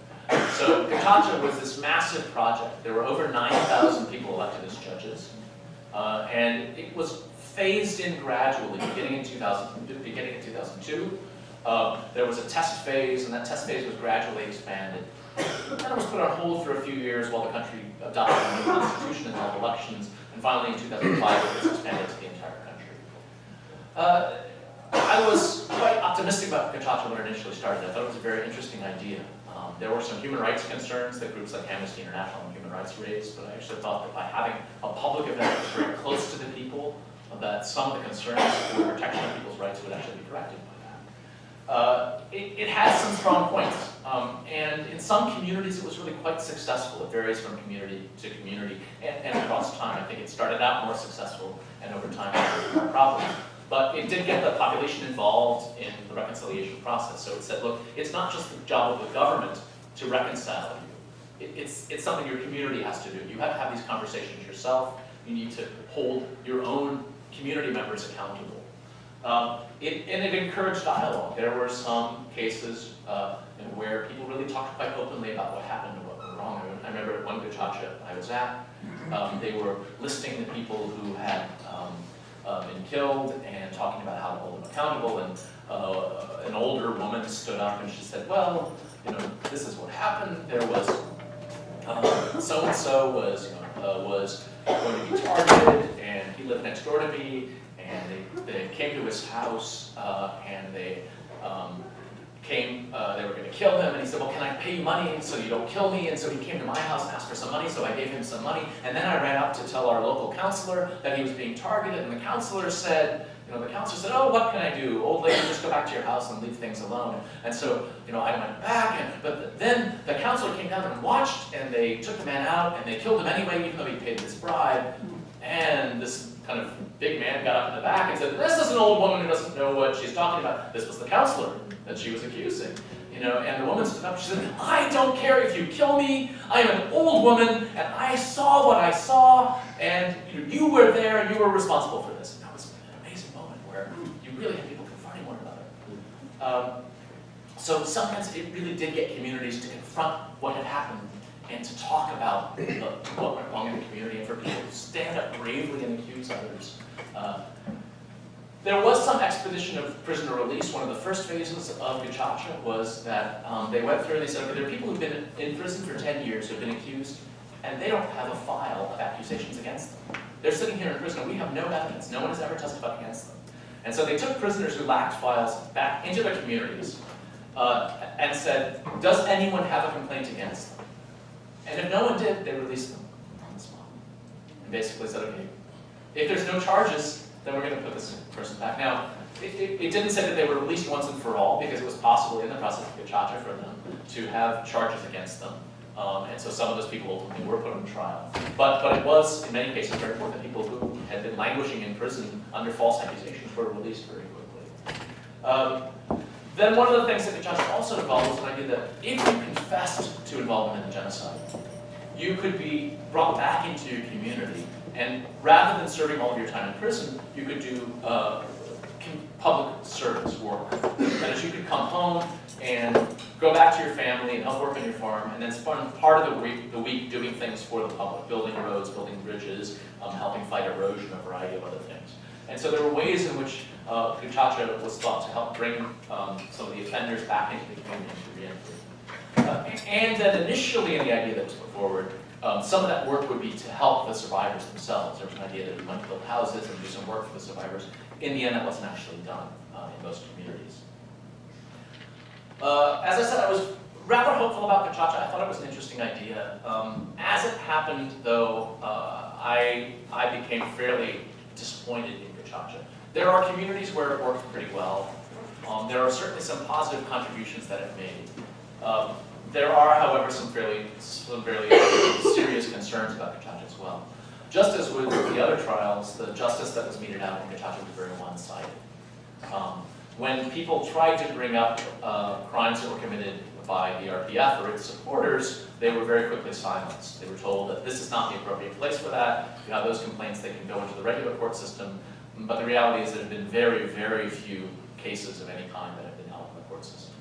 So Gacaca was this massive project. There were over 9,000 people elected as judges, and it was phased in gradually, beginning in 2002. There was a test phase, and that test phase was gradually expanded. Then it was put on hold for a few years while the country adopted a new constitution and held elections, and finally in 2005 it was expanded to the entire country. I was quite optimistic about Gacaca when it initially started. I thought it was a very interesting idea. There were some human rights concerns that groups like Amnesty International and Human Rights raised, but I actually thought that by having a public event that was very close to the people, that some of the concerns for protection of people's rights would actually be corrected by that. It has some strong points, and in some communities it was really quite successful. It varies from community to community and across time. I think it started out more successful, and over time it more problems. But it did get the population involved in the reconciliation process. So it said, look, it's not just the job of the government to reconcile you. It's something your community has to do. You have to have these conversations yourself. You need to hold your own community members accountable. And it encouraged dialogue. There were some cases where people really talked quite openly about what happened and what went wrong. I remember at one gacaca I was at, they were listing the people who had been killed and talking about how to hold them accountable. And an older woman stood up and she said, well, you know, this is what happened. There was so-and-so was going to be targeted, and he lived next door to me, and they came to his house, and they were going to kill him, and he said, well, can I pay you money so you don't kill me? And so he came to my house and asked for some money, so I gave him some money, and then I ran up to tell our local counselor that he was being targeted, and the counselor said, oh, what can I do? Old lady, just go back to your house and leave things alone. And so, I went back, but then the counselor came down and watched, and they took the man out, and they killed him anyway, even though he paid this bribe. And this kind of big man got up in the back and said, this is an old woman who doesn't know what she's talking about. This was the counselor that she was accusing. And the woman stood up, she said, I don't care if you kill me, I am an old woman, and I saw what I saw, and you were there, and you were responsible for this. And that was an amazing moment where you really had people confronting one another. So sometimes it really did get communities to confront what had happened and to talk about what went wrong in the community, and for people to stand up bravely and accuse others. There was some expedition of prisoner release. One of the first phases of Gacaca was that they went through and they said, okay, there are people who've been in prison for 10 years who've been accused, and they don't have a file of accusations against them. They're sitting here in prison, and we have no evidence. No one has ever testified against them. And so they took prisoners who lacked files back into their communities and said, does anyone have a complaint against them? And if no one did, they released them on the spot. And basically said, okay, if there's no charges, then we're going to put this person back. Now, it didn't say that they were released once and for all, because it was possible in the process of Gacaca for them to have charges against them. And so some of those people ultimately were put on trial. But it was, in many cases, very important that people who had been languishing in prison under false accusations were released very quickly. Then one of the things that Gacaca also involved was an idea that if you confessed to involvement in the genocide, you could be brought back into your community, and rather than serving all of your time in prison, you could do public service work. That is, you could come home and go back to your family and help work on your farm, and then spend part of the week doing things for the public, building roads, building bridges, helping fight erosion, a variety of other things. And so there were ways in which Gacaca was thought to help bring some of the offenders back into the community to re-entry. And then initially in the idea that was put forward, some of that work would be to help the survivors themselves. There was an idea that we might build houses and do some work for the survivors. In the end, that wasn't actually done in most communities. As I said, I was rather hopeful about Gacaca. I thought it was an interesting idea. As it happened, though, I became fairly disappointed in Gacaca. There are communities where it worked pretty well. There are certainly some positive contributions that it made. There are, however, some fairly serious concerns about Gacaca as well. Just as with the other trials, the justice that was meted out in Gacaca was very one-sided. When people tried to bring up crimes that were committed by the RPF or its supporters, they were very quickly silenced. They were told that this is not the appropriate place for that. If you have those complaints, they can go into the regular court system. But the reality is there have been very, very few cases of any kind that have been held in the court system.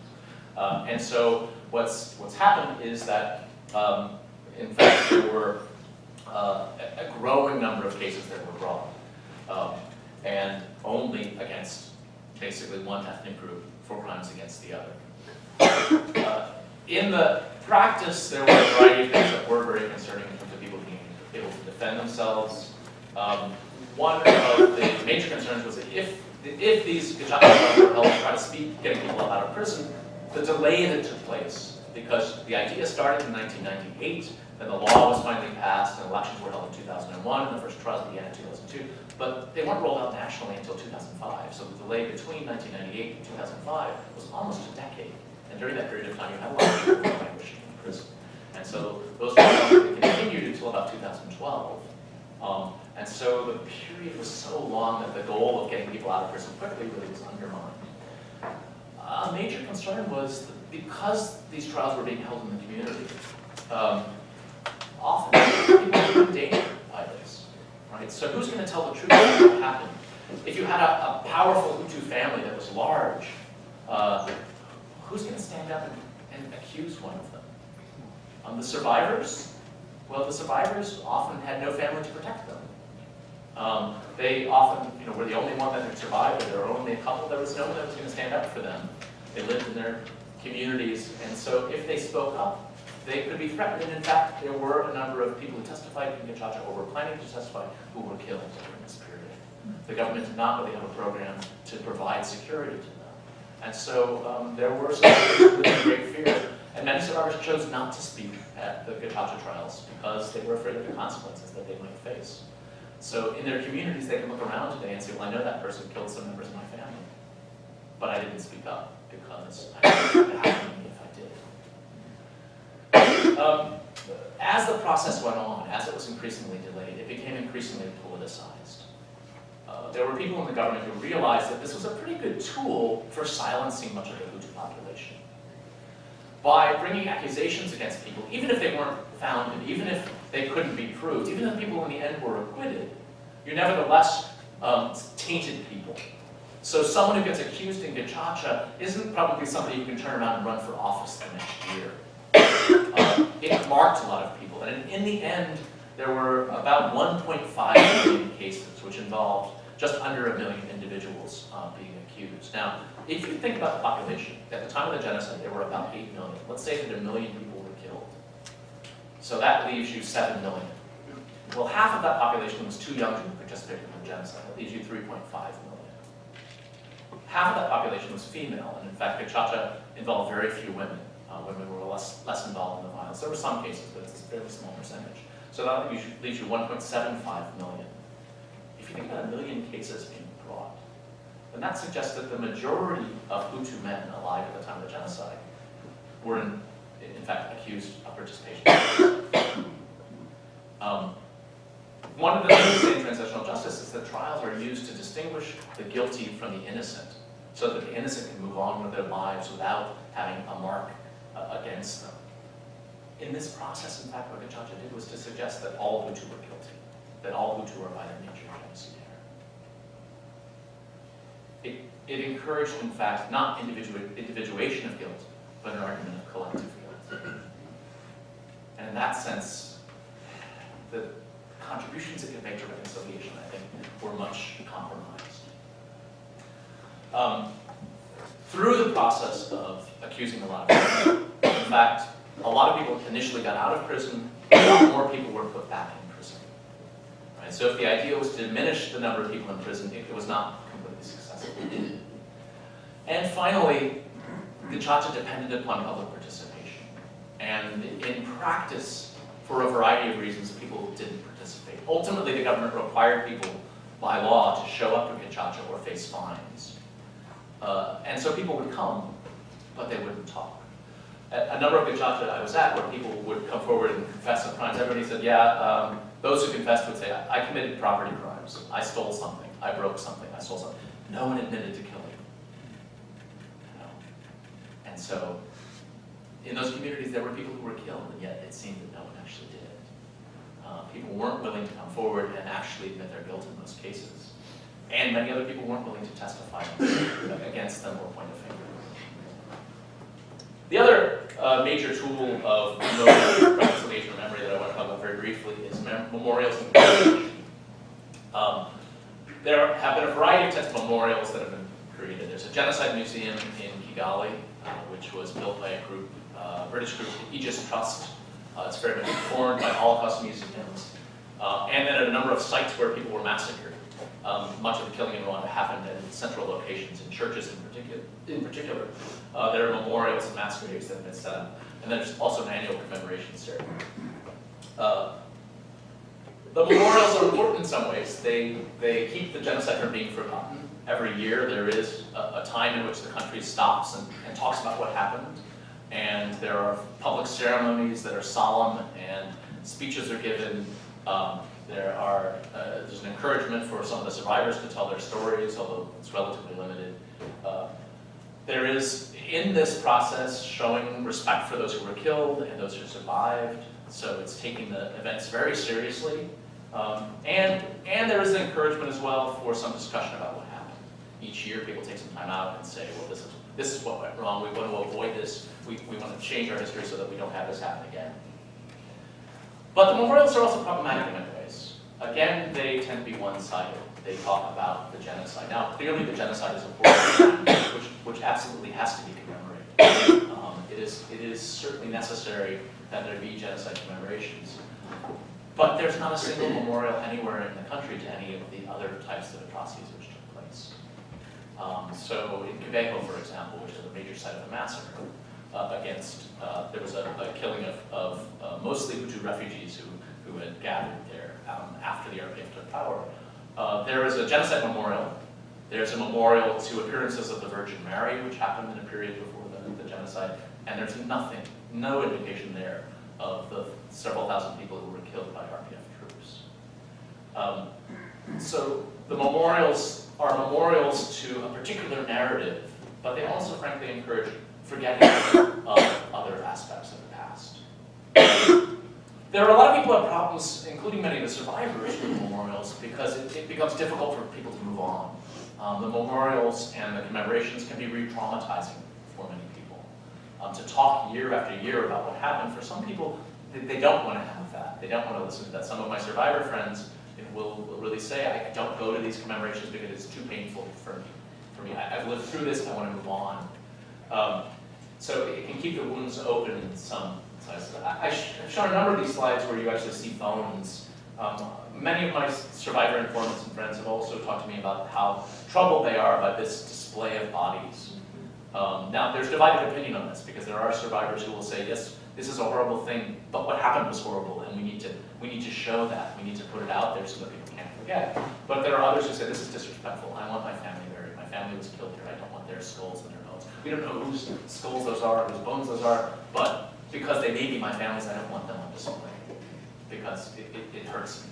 And so what's happened is that, in fact, there were a growing number of cases that were brought, and only against basically one ethnic group for crimes against the other. In the practice, there were a variety of things that were very concerning in terms of people being able to defend themselves. One of the major concerns was that if if these Gacaca trials were held to try to speed getting people out of prison, the delay that took place, because the idea started in 1998, then the law was finally passed, and elections were held in 2001, and the first trials began in 2002, but they weren't rolled out nationally until 2005. So the delay between 1998 and 2005 was almost a decade. And during that period of time, you had a lot of people languishing in prison. And so those trials continued until about 2012. And so the period was so long that the goal of getting people out of prison quickly really was undermined. A major concern was that because these trials were being held in the community, often people were in danger by this. Right? So who's going to tell the truth about what happened? If you had a powerful Hutu family that was large, who's going to stand up and accuse one of them? The survivors? Well, the survivors often had no family to protect them. They often, were the only one that had survived, or there were only a couple. There was no one that was going to stand up for them. They lived in their communities, and so if they spoke up, they could be threatened. And in fact, there were a number of people who testified in Gacaca or were planning to testify who were killed during this period. The government did not really have a program to provide security to them. And so there were some people with great fear. And many survivors chose not to speak at the Gacaca trials because they were afraid of the consequences that they might face. So in their communities, they can look around today and say, well, I know that person killed some members of my family, but I didn't speak up because I knew what would happen if I did. As the process went on, as it was increasingly delayed, it became increasingly politicized. There were people in the government who realized that this was a pretty good tool for silencing much of the Hutu population. By bringing accusations against people, even if they weren't founded, even if they couldn't be proved, even if people in the end were acquitted, you nevertheless tainted people. So someone who gets accused in Gacaca isn't probably somebody who can turn around and run for office the next year. It marked a lot of people, and in the end, there were about 1.5 million cases, which involved just under 1 million individuals being accused. Now, if you think about the population, at the time of the genocide, there were about 8 million. Let's say that 1 million people were killed. So that leaves you 7 million. Well, half of that population was too young to participate in the genocide. That leaves you 3.5 million. Half of that population was female, and in fact, Gacaca involved very few women. Women were less involved in the violence. There were some cases, but it's a fairly small percentage. So that leaves you 1.75 million. If you think about 1 million cases being brought, then that suggests that the majority of Hutu men alive at the time of the genocide were in fact accused of participation. One of the things in transitional justice is that trials are used to distinguish the guilty from the innocent, so that the innocent can move on with their lives without having a mark against them. In this process, in fact, what Gacaca did was to suggest that all Hutu were guilty, that all Hutu are by their nature genocidaire. It encouraged, in fact, not individuation of guilt, but an argument of collective guilt. And in that sense, the contributions it could make to reconciliation, I think, were much compromised. Through the process of accusing a lot of people, in fact, a lot of people initially got out of prison, a lot more people were put back in prison. Right? So if the idea was to diminish the number of people in prison, it was not completely successful. And finally, Gacaca depended upon public participation. And in practice, for a variety of reasons, people didn't participate. Ultimately, the government required people by law to show up at Gacaca or face fines. And so people would come, but they wouldn't talk. At a number of Gacaca I was at, where people would come forward and confess some crimes, everybody said, yeah, those who confessed would say, I committed property crimes, I stole something, I broke something, I stole something. No one admitted to killing. And so, in those communities, there were people who were killed, and yet it seemed that no one actually did it. People weren't willing to come forward and actually admit their guilt in those cases. And many other people weren't willing to testify against them or point a finger. The other major tool of reconciliation or memory that I want to talk about very briefly is memorials and commemoration. There have been a variety of types of memorials that have been created. There's a genocide museum in Kigali, which was built by a group, British group, the Aegis Trust. It's very much informed by Holocaust museums. And then at a number of sites where people were massacred. much of the killing in Rwanda happened at central locations, in churches in particular. There are memorials and mass graves that have been set up. And there's also an annual commemoration ceremony. The memorials are important in some ways. They keep the genocide from being forgotten. Every year there is a time in which the country stops and talks about what happened. And there are public ceremonies that are solemn, and speeches are given. There's an encouragement for some of the survivors to tell their stories, although it's relatively limited. There is, in this process, showing respect for those who were killed and those who survived. So it's taking the events very seriously. And there is an encouragement as well for some discussion about what happened. Each year people take some time out and say, well, this is what went wrong. We want to avoid this. We want to change our history so that we don't have this happen again. But the memorials are also problematic in many ways. Again, they tend to be one-sided. They talk about the genocide. Now, clearly the genocide is important, which absolutely has to be commemorated. It is certainly necessary that there be genocide commemorations. But there's not a single memorial anywhere in the country to any of the other types of atrocities which took place. So in Quebec, for example, which is a major site of a massacre, there was a killing of mostly Hutu refugees who had gathered there after the RPF took power. There is a genocide memorial. There's a memorial to appearances of the Virgin Mary, which happened in a period before the genocide, and there's no indication there of the several thousand people who were killed by RPF troops. So the memorials are memorials to a particular narrative, but they also frankly encourage forgetting of other aspects of the past. There are a lot of people who have problems, including many of the survivors with memorials, because it becomes difficult for people to move on. The memorials and the commemorations can be re-traumatizing for many people. To talk year after year about what happened, for some people, they don't want to have that. They don't want to listen to that. Some of my survivor friends will really say, I don't go to these commemorations because it's too painful for me. I've lived through this, I want to move on. So it can keep the wounds open in some sizes. I've shown a number of these slides where you actually see bones. Many of my survivor informants and friends have also talked to me about how troubled they are by this display of bodies. Now, there's divided opinion on this, because there are survivors who will say, yes, this is a horrible thing, but what happened was horrible, and we need to show that. We need to put it out there so that people can't forget. But there are others who say, this is disrespectful. I want my family buried. My family was killed here. I don't want their skulls and their bones. We don't know whose skulls those are, whose bones those are, but because they may be my family's, I don't want them on display, because it hurts me.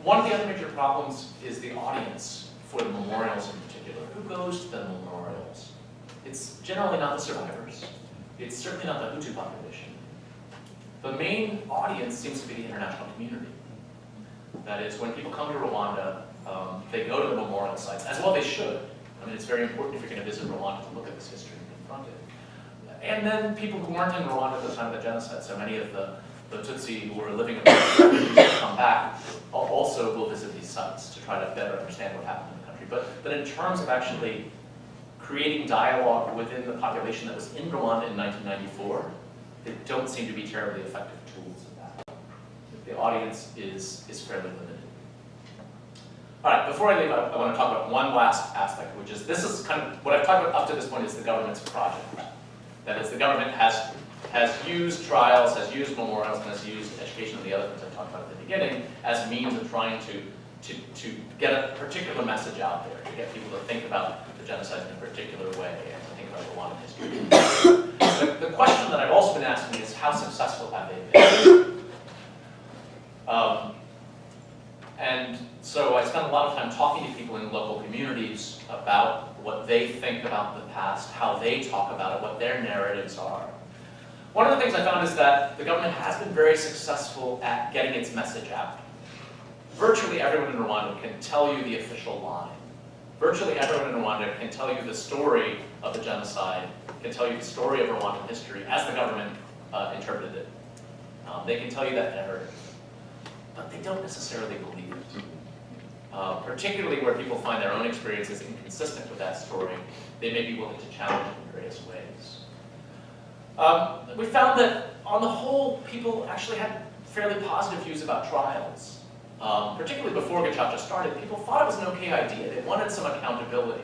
One of the other major problems is the audience for the memorials in particular. Who goes to the memorials? It's generally not the survivors. It's certainly not the Hutu population. The main audience seems to be the international community. That is, when people come to Rwanda, they go to the memorial sites, as well they should. I mean, it's very important if you're going to visit Rwanda to look at this history and confront it. And then people who weren't in Rwanda at the time of the genocide, so many of the Tutsi who were living in Rwanda who come back, also will visit these sites to try to better understand what happened in the country. But in terms of actually creating dialogue within the population that was in Rwanda in 1994, they don't seem to be terribly effective tools of that. The audience is fairly limited. All right, before I leave, I want to talk about one last aspect, which is, this is kind of, what I've talked about up to this point is the government's project. That is, the government has used trials, has used memorials, and has used education and the other things I talked about at the beginning as means of trying to get a particular message out there, to get people to think about the genocide in a particular way and to think about Rwandan history. The question that I've also been asking is, how successful have they been? And so I spent a lot of time talking to people in local communities about what they think about the past, how they talk about it, what their narratives are. One of the things I found is that the government has been very successful at getting its message out. Virtually everyone in Rwanda can tell you the official line. Virtually everyone in Rwanda can tell you the story of the genocide, can tell you the story of Rwandan history as the government interpreted it. They can tell you that narrative, but they don't necessarily believe it. Particularly where people find their own experiences inconsistent with that story, they may be willing to challenge it in various ways. We found that, on the whole, people actually had fairly positive views about trials. particularly before Gacaca started, people thought it was an okay idea. They wanted some accountability.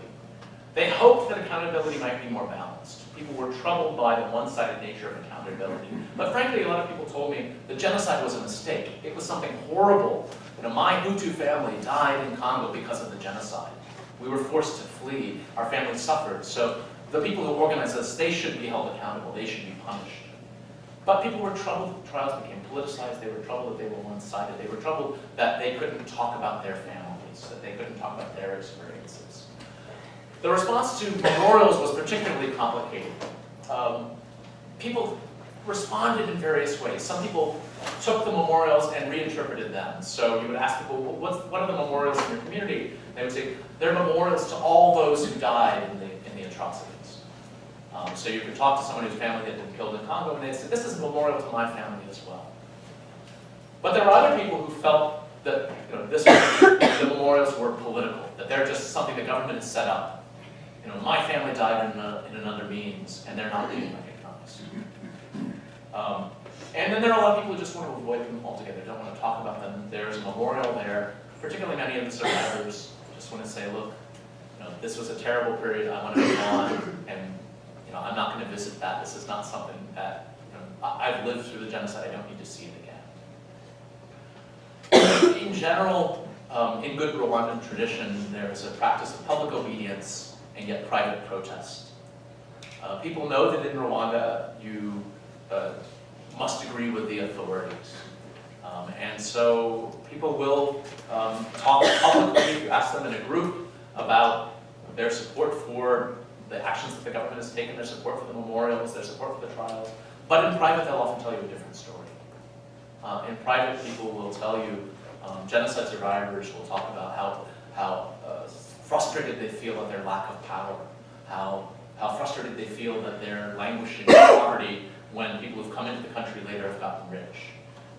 They hoped that accountability might be more balanced. People were troubled by the one-sided nature of accountability. But frankly, a lot of people told me the genocide was a mistake. It was something horrible. My Hutu family died in Congo because of the genocide. We were forced to flee. Our family suffered. So the people who organized this, they should be held accountable. They should be punished. But people were troubled that the trials became politicized. They were troubled that they were one-sided. They were troubled that they couldn't talk about their families, that they couldn't talk about their experiences. The response to memorials was particularly complicated. People responded in various ways. Some people took the memorials and reinterpreted them. So you would ask people, what are the memorials in your community? They would say, they're memorials to all those who died in the atrocities. So you could talk to someone whose family had been killed in Congo, and they'd say, this is a memorial to my family as well. But there were other people who felt that the memorials were political, that they're just something the government has set up. My family died in another means, and they're not being recognized. And then there are a lot of people who just want to avoid them altogether, don't want to talk about them. There's a memorial there, particularly many of the survivors just want to say, look, this was a terrible period, I want to move on, and I'm not going to visit that. This is not something that, I've lived through the genocide, I don't need to see it again. In general, in good Rwandan tradition, there's a practice of public obedience and yet private protest. People know that in Rwanda, you must agree with the authorities. And so people will talk publicly, if you ask them in a group, about their support for the actions that the government has taken, their support for the memorials, their support for the trials. But in private, they'll often tell you a different story. In private, people will tell you, genocide survivors will talk about how frustrated they feel at their lack of power, how frustrated they feel that they're languishing in poverty when people who've come into the country later have gotten rich.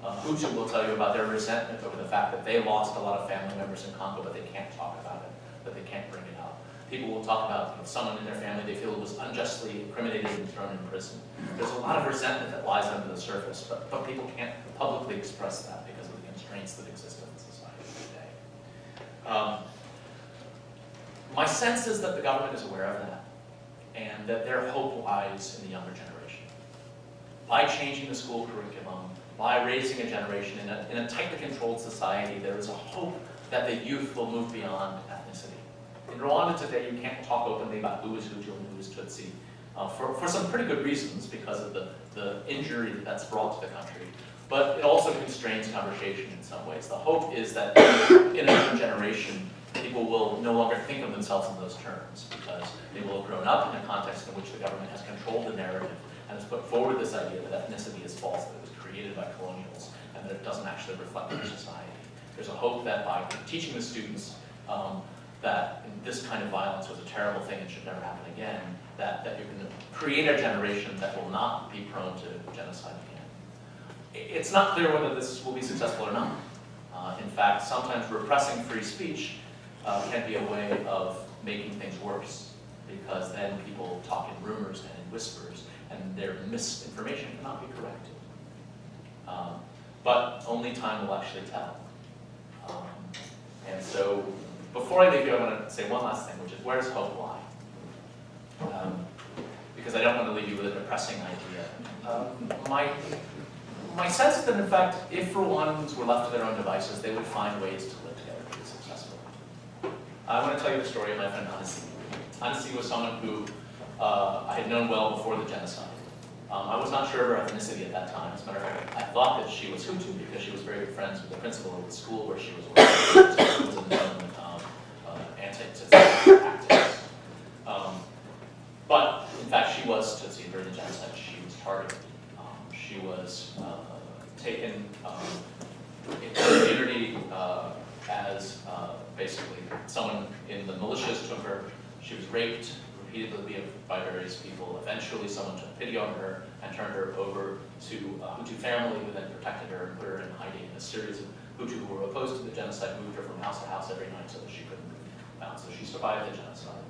Hutu will tell you about their resentment over the fact that they lost a lot of family members in Congo, but they can't talk about it, that they can't bring it up. People will talk about someone in their family they feel was unjustly incriminated and thrown in prison. There's a lot of resentment that lies under the surface, but people can't publicly express that because of the constraints that exist in society today. My sense is that the government is aware of that, and that their hope lies in the younger generation. By changing the school curriculum, by raising a generation in a tightly controlled society, there is a hope that the youth will move beyond ethnicity. In Rwanda today, you can't talk openly about who is Hutu and who is Tutsi, for some pretty good reasons because of the injury that's brought to the country. But it also constrains conversation in some ways. The hope is that in another generation, people will no longer think of themselves in those terms because they will have grown up in a context in which the government has controlled the narrative and has put forward this idea that ethnicity is false, that it was created by colonials, and that it doesn't actually reflect their society. There's a hope that by teaching the students that this kind of violence was a terrible thing and should never happen again, that you're going to create a generation that will not be prone to genocide again. It's not clear whether this will be successful or not. In fact, sometimes repressing free speech can be a way of making things worse, because then people talk in rumors and in whispers, and their misinformation cannot be corrected. But only time will actually tell. And so, before I leave you, I want to say one last thing, which is, where does hope lie? Because I don't want to leave you with a depressing idea. My sense is that, in fact, if Rwandans were left to their own devices, they would find ways to live together and be successful. I want to tell you the story of my friend Anasi. Anasi was someone who I had known well before the genocide. I was not sure of her ethnicity at that time. As a matter of fact, I thought that she was Hutu because she was very good friends with the principal of the school where she was working. She was a known anti-Tutsi activist. But, in fact, she was Tutsi during the genocide. She was targeted. She was taken in her community as basically someone in the militias took her. She was raped repeatedly by various people. Eventually, someone took pity on her and turned her over to a Hutu family who then protected her and put her in hiding. A series of Hutu who were opposed to the genocide moved her from house to house every night so that she couldn't move out. So she survived the genocide.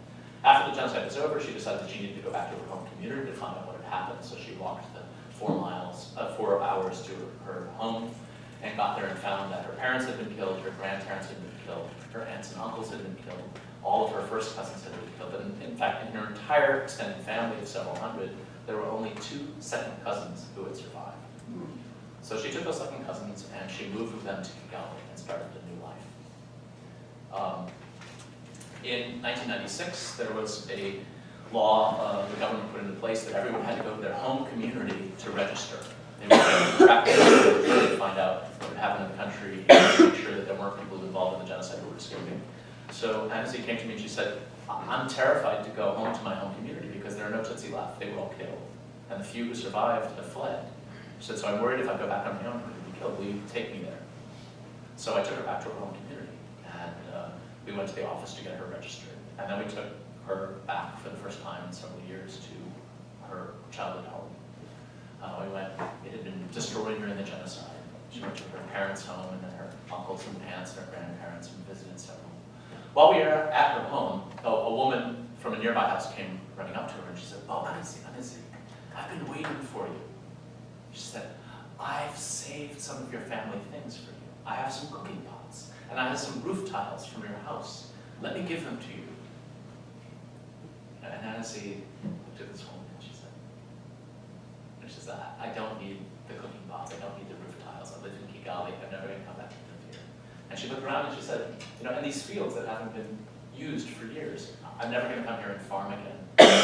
After the genocide was over, she decided that she needed to go back to her home community to find out what had happened. So she walked the 4 hours to her home. and got there and found that her parents had been killed, her grandparents had been killed, her aunts and uncles had been killed, all of her first cousins had been killed. And in fact, in her entire extended family of several hundred, there were only 2 second cousins who had survived. So she took those second cousins and she moved with them to Kigali and started a new life. In 1996, there was a law the government put into place that everyone had to go to their home community to register. They were trying to track to find out what had happened in the country and make sure that there weren't people involved in the genocide who were escaping. So Annecy came to me and she said, I'm terrified to go home to my home community because there are no Tutsi left. They were all killed. And the few who survived have fled. She said, so I'm worried if I go back on my own, I'm going to be killed. Will you take me there? So I took her back to her home community. And we went to the office to get her registered. And then we took her back for the first time in several years to her childhood home. It had been destroyed during the genocide. She went to her parents' home and then her uncles and aunts and her grandparents and visited several. While we were at her home, a woman from a nearby house came running up to her and she said, oh, Annecy, I've been waiting for you. She said, I've saved some of your family things for you. I have some cooking pots and I have some roof tiles from your house. Let me give them to you. And Annecy looked at this woman and she said, I don't need the cooking pots, I don't need the roof tiles. I live in Kigali, I'm never going to come back to live here. And she looked around and she said, and these fields that haven't been used for years, I'm never going to come here and farm again.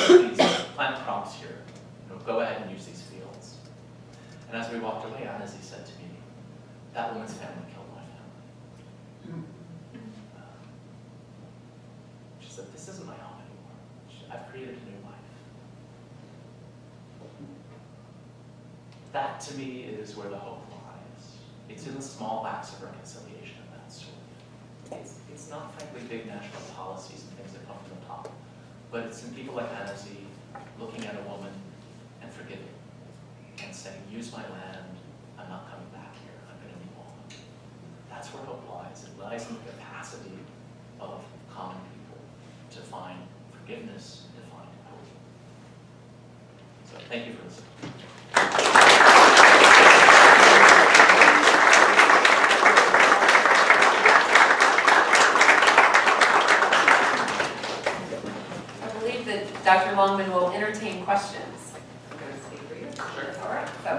Please plant crops here. Go ahead and use these fields. And as we walked away, Annecy said to me, that woman's family killed my family. She said, this isn't my home anymore. I've created a new life. That, to me, is where the hope lies. It's in the small acts of reconciliation of that sort. It's not, frankly, big national policies and things that come from the top, but it's in people like Annecy looking at a woman and forgiving and saying, use my land, I'm not coming back here, I'm going to move on. That's where hope lies. It lies in the capacity of common people to find forgiveness, to find hope. So thank you for listening. Dr. Longman will entertain questions. I'm going to speak for you. Sure. All right. So,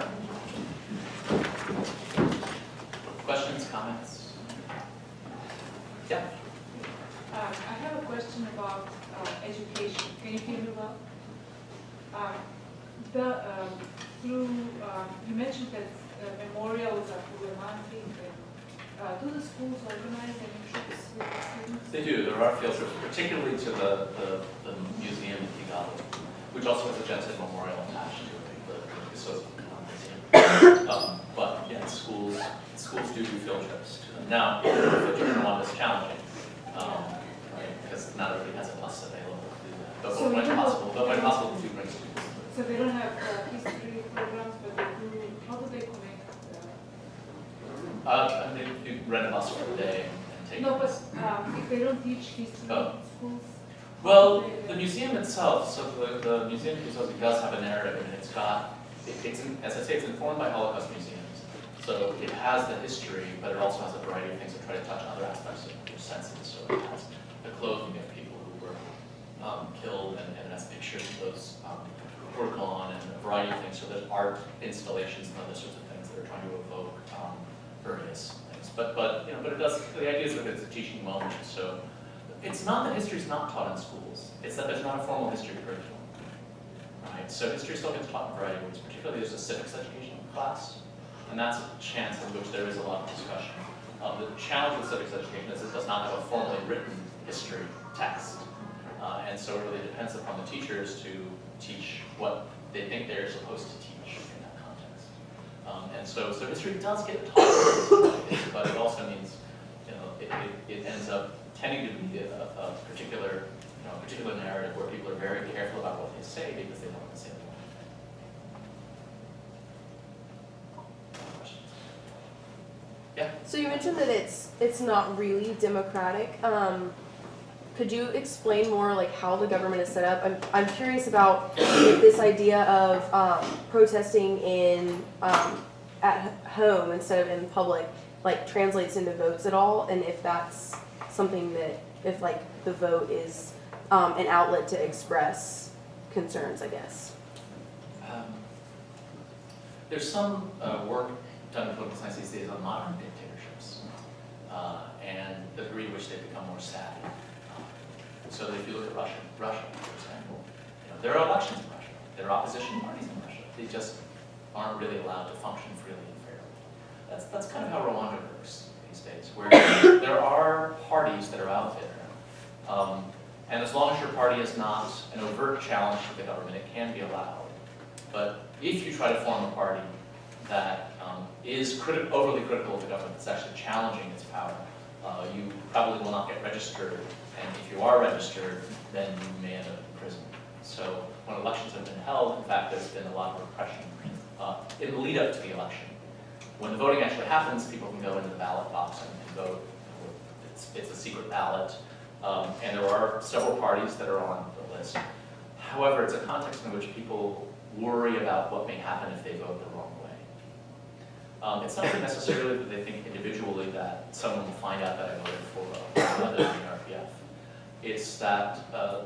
questions, comments? Yeah. I have a question about education. Can you hear me well? You mentioned that memorials are problematic. Do the schools organize any trips with the students? They do. There are field trips, particularly to the museum in Kigali, which also has a genocide memorial attached to it, the Gisozi Museum. But yeah, schools do field trips to them. Now, field trip in Rwanda is challenging, right? Because not everybody has a bus available to do that. But So when possible, to bring students. So they don't have history programs, but they do. How do they connect? You rent a bus for the day and take. No, but if they don't teach history in schools. Well, the museum itself, so the Museum of Gisozi does have a narrative, and as I say, it's informed by Holocaust museums. So it has the history, but it also has a variety of things that try to touch other aspects of your senses. So it has the clothing of people who were killed, and it has pictures of those who were gone, and a variety of things. So there's art installations and other sorts of things that are trying to evoke various things. But it does. The idea is that it's a teaching moment. So it's not that history is not taught in schools. It's that there's not a formal history curriculum, right? So history still gets taught in a variety of ways. Particularly, there's a civics education class, and that's a chance in which there is a lot of discussion. The challenge with civics education is it does not have a formally written history text, and so it really depends upon the teachers to teach what they think they're supposed to teach in that context. And so history does get taught, but it also means it ends up tending to be a particular narrative where people are very careful about what they say because they don't want to say the wrong thing. Questions? Yeah. So you mentioned that it's not really democratic. Could you explain more like how the government is set up? I'm curious about this idea of protesting in at home instead of in public, like translates into votes at all, and if that's something that, if like the vote is an outlet to express concerns, I guess. There's some work done in political science these days on modern dictatorships and the degree to which they become more savvy. So that if you look at Russia, for example, there are elections in Russia, there are opposition parties in Russia. They just aren't really allowed to function freely and fairly. That's kind of how Rwanda works these days, where there are parties that are out there, and as long as your party is not an overt challenge to the government, it can be allowed. But if you try to form a party that is overly critical of the government, that's actually challenging its power, you probably will not get registered, and if you are registered, then you may end up in prison. So when elections have been held, in fact, there's been a lot of repression in the lead up to the election. When the voting actually happens, people can go into the ballot box and vote. It's a secret ballot, and there are several parties that are on the list. However, it's a context in which people worry about what may happen if they vote the wrong way. It's not necessarily that they think individually that someone will find out that I voted for another than the RPF. It's that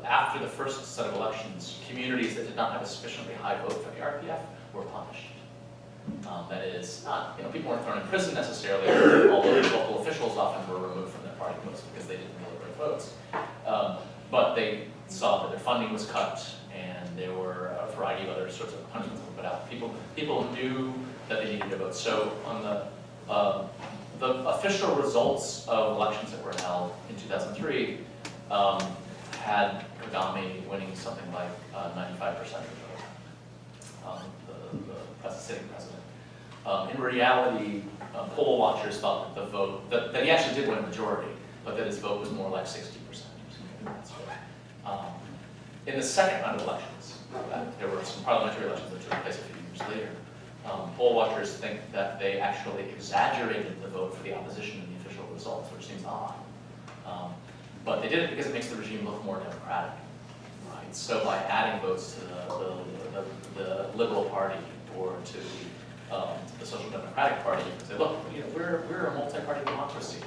after the first set of elections, communities that did not have a sufficiently high vote for the RPF were punished. That is, not, people weren't thrown in prison necessarily, although local officials often were removed from their party posts because they didn't really get votes. But they saw that their funding was cut, and there were a variety of other sorts of punishments put out. People knew that they needed to vote. So on the official results of elections that were held in 2003 had Kagame winning something like 95% of the vote, the sitting president. In reality, poll watchers thought that the vote, that he actually did win a majority, but that his vote was more like 60%. In the second round of elections, there were some parliamentary elections that took place a few years later. Poll watchers think that they actually exaggerated the vote for the opposition in the official results, which seems odd. But they did it because it makes the regime look more democratic, right? So by adding votes to the Liberal Party or to the Social Democratic Party, you can say, look, we're a multi-party democracy.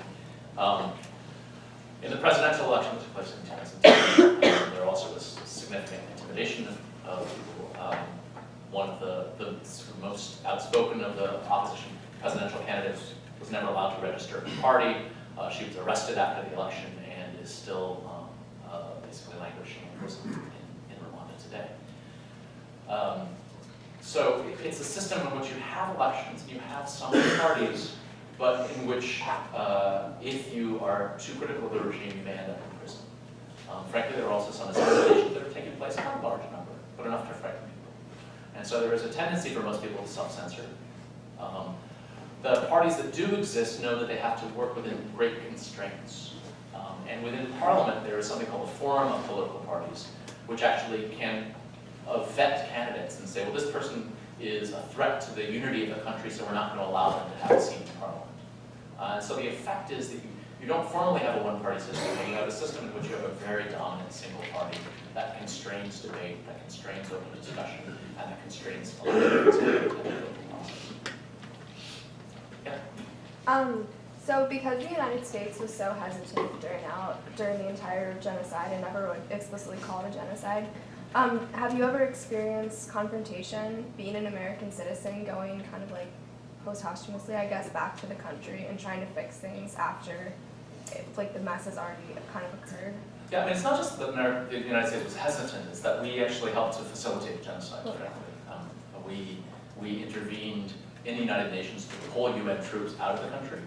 In the presidential election that took place in 2010, there also was significant intimidation of people. One of the most outspoken of the opposition presidential candidates was never allowed to register in the party. She was arrested after the election and is still basically languishing in prison in Rwanda today. So it's a system in which you have elections, you have some parties, but in which if you are too critical of the regime, you may end up in prison. Frankly, there are also some assassinations that are taking place, not a large number, but enough to frighten people. And so there is a tendency for most people to self-censor. The parties that do exist know that they have to work within great constraints. And within Parliament, there is something called a forum of political parties, which actually can vet candidates and say, well, this person is a threat to the unity of the country, so we're not going to allow them to have a seat in Parliament. And so the effect is that you don't formally have a one-party system, but you have a system in which you have a very dominant single party that constrains debate, that constrains open discussion, and that constrains elections and the political process. Yeah? So because the United States was so hesitant during the entire genocide and never explicitly called a genocide, have you ever experienced confrontation, being an American citizen, going kind of like posthumously, I guess, back to the country and trying to fix things after the mess has already kind of occurred? Yeah, I mean, it's not just that the United States was hesitant, it's that we actually helped to facilitate genocide, frankly. We intervened in the United Nations to pull UN troops out of the country.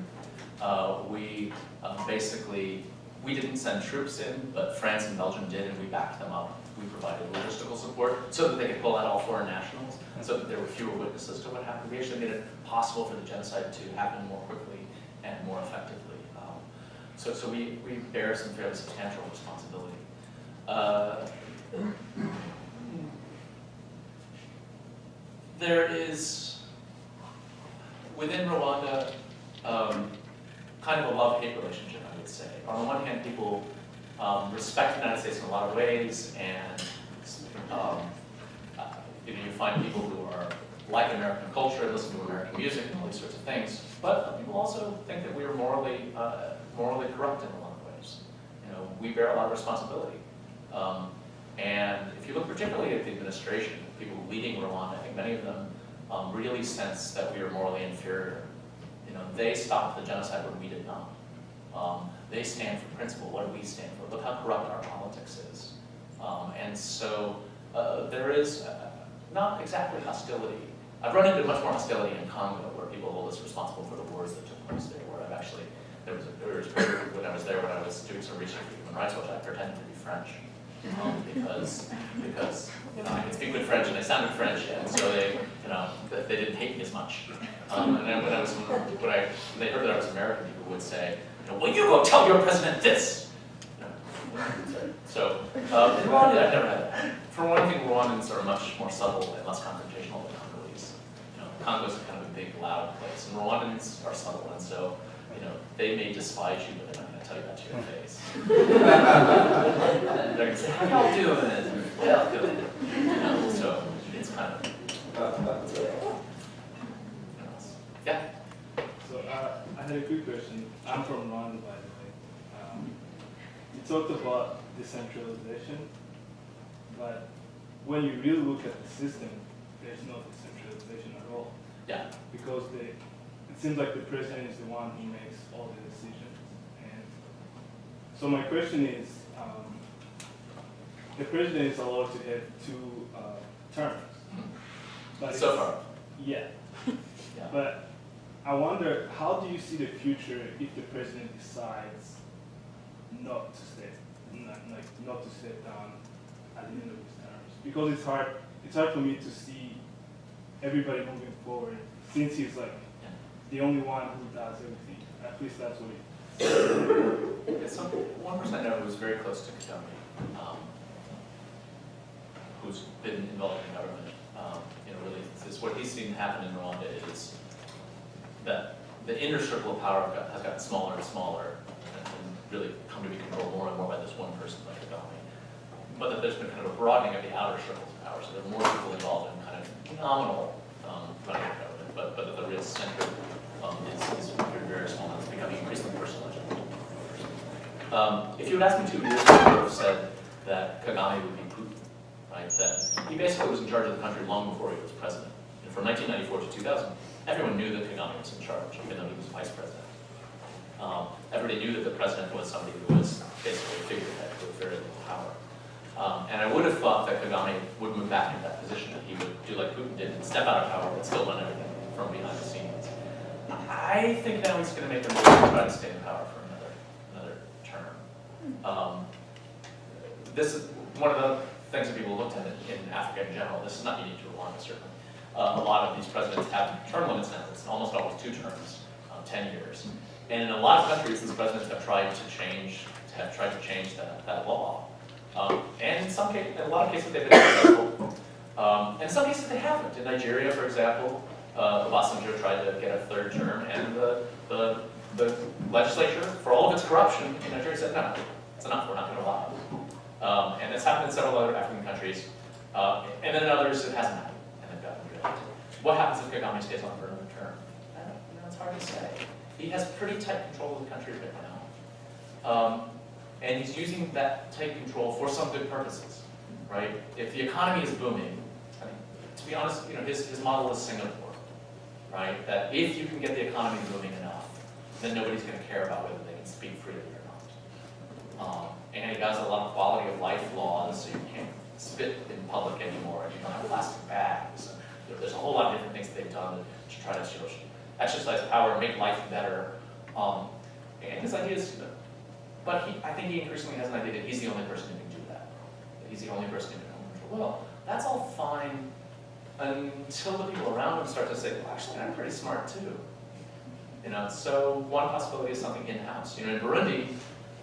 We didn't send troops in, but France and Belgium did, and we backed them up. We provided logistical support so that they could pull out all foreign nationals, and so that there were fewer witnesses to what happened. We actually made it possible for the genocide to happen more quickly and more effectively. So we bear some fairly substantial responsibility. There is, within Rwanda, kind of a love-hate relationship, I would say. On the one hand, people respect the United States in a lot of ways, and you find people who are like American culture, listen to American music, and all these sorts of things. But people also think that we are morally corrupt in a lot of ways. We bear a lot of responsibility. And if you look particularly at the administration, people leading Rwanda, I think many of them really sense that we are morally inferior. They stopped the genocide when we did not. They stand for principle. What do we stand for? Look how corrupt our politics is. And so there is not exactly hostility. I've run into much more hostility in Congo, where people hold us responsible for the wars that took place there, where I've actually, there was a period when I was there, when I was doing some research for Human Rights Watch, I pretended to be French. Because I could speak good French and I sounded French, and so they didn't hate me as much. And then when they heard that I was American, people would say, well, you go tell your president this. So in Rwanda, I've never had that. For one thing, Rwandans are much more subtle and less confrontational than Congolese. Congo's kind of a big, loud place, and Rwandans are subtle, and so they may despise you, but they're not going to tell you that to your face. They're going to say, how y'all doing? Well, good. So it's kind of, yeah. So I had a quick question. I'm from Rwanda, by the way. You talked about decentralization, but when you really look at the system, there's no decentralization at all. Yeah. Because it seems like the president is the one who makes all the decisions. And so my question is, the president is allowed to have 2 terms. But So far. Yeah. Yeah. But I wonder, how do you see the future if the president decides not to step down at the end of his terms? Because it's hard for me to see everybody moving forward, since he's like the only one who does everything. At least that's what he Yeah, one person I know who's very close to Kagame, who's been involved in government, really, what he's seen happen in Rwanda is that the inner circle of power has gotten smaller and smaller, and really come to be controlled more and more by this one person like Kagame. But that there's been kind of a broadening of the outer circles of power, so there are more people involved in kind of nominal running of government, but that the real center is very, very small, and it's becoming increasingly personalized. If you had asked me 2 years ago, I would have said that Kagame would be Putin, right? That he basically was in charge of the country long before he was president. And from 1994 to 2000, everyone knew that Kagame was in charge, even though he was vice president. Everybody knew that the president was somebody who was basically a figurehead with very little power. And I would have thought that Kagame would move back into that position, that he would do like Putin did and step out of power but still run everything from behind the scenes. I think now he's going to make a move to try to stay in power for another term. This is one of the things that people looked at in Africa in general. This is not unique to Rwanda, certainly. A lot of these presidents have term limits now. It's almost always 2 terms, 10 years. And in a lot of countries, these presidents have tried to change that law. And in a lot of cases, they've been successful. And in some cases, they haven't. In Nigeria, for example, Obasanjo tried to get a 3rd term, and the legislature, for all of its corruption in Nigeria, said, no, it's enough, we're not going to allow it. And it's happened in several other African countries. And then in others, it hasn't happened, and they've gotten rid of it. What happens if Kagame stays on for another term? It's hard to say. He has pretty tight control of the country right now. And he's using that tight control for some good purposes, right? If the economy is booming, I mean, to be honest, his model is Singapore, right? That if you can get the economy booming enough, then nobody's going to care about whether they can speak freely or not. And he does a lot of quality of life laws, so you can't spit in public anymore, and you don't have plastic bags. There's a whole lot of different things that they've done to try to exercise power and make life better. And his idea is, but I think he increasingly has an idea that he's the only person who can do that. That he's the only person who can control. Well, that's all fine until the people around him start to say, well, actually, I'm pretty smart too. So one possibility is something in-house. In Burundi,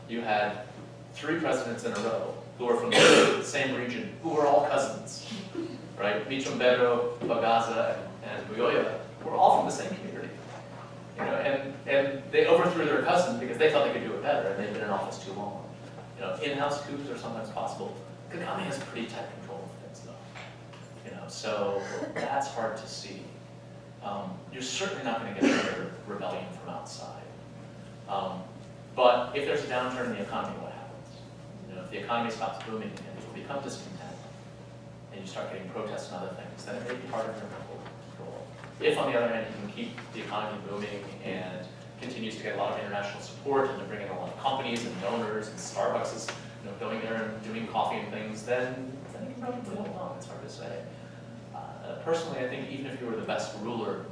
you had 3 presidents in a row who were from the same region, who were all cousins, right? Michombero, Bagaza, and Buyoya were all from the same community. And they overthrew their cousin because they thought they could do it better, and they'd been in office too long. In-house coups are sometimes possible. Kagame has pretty tight control of things, though. So that's hard to see. You're certainly not going to get another rebellion from outside. But if there's a downturn in the economy, what happens? If the economy stops booming and people become discontent, and you start getting protests and other things, then it may be harder to control. If, on the other hand, you can keep the economy booming and continues to get a lot of international support and to bring in a lot of companies and donors and Starbucks is going there and doing coffee and things, then you can probably move along. It's hard to say. Personally, I think even if you were the best ruler,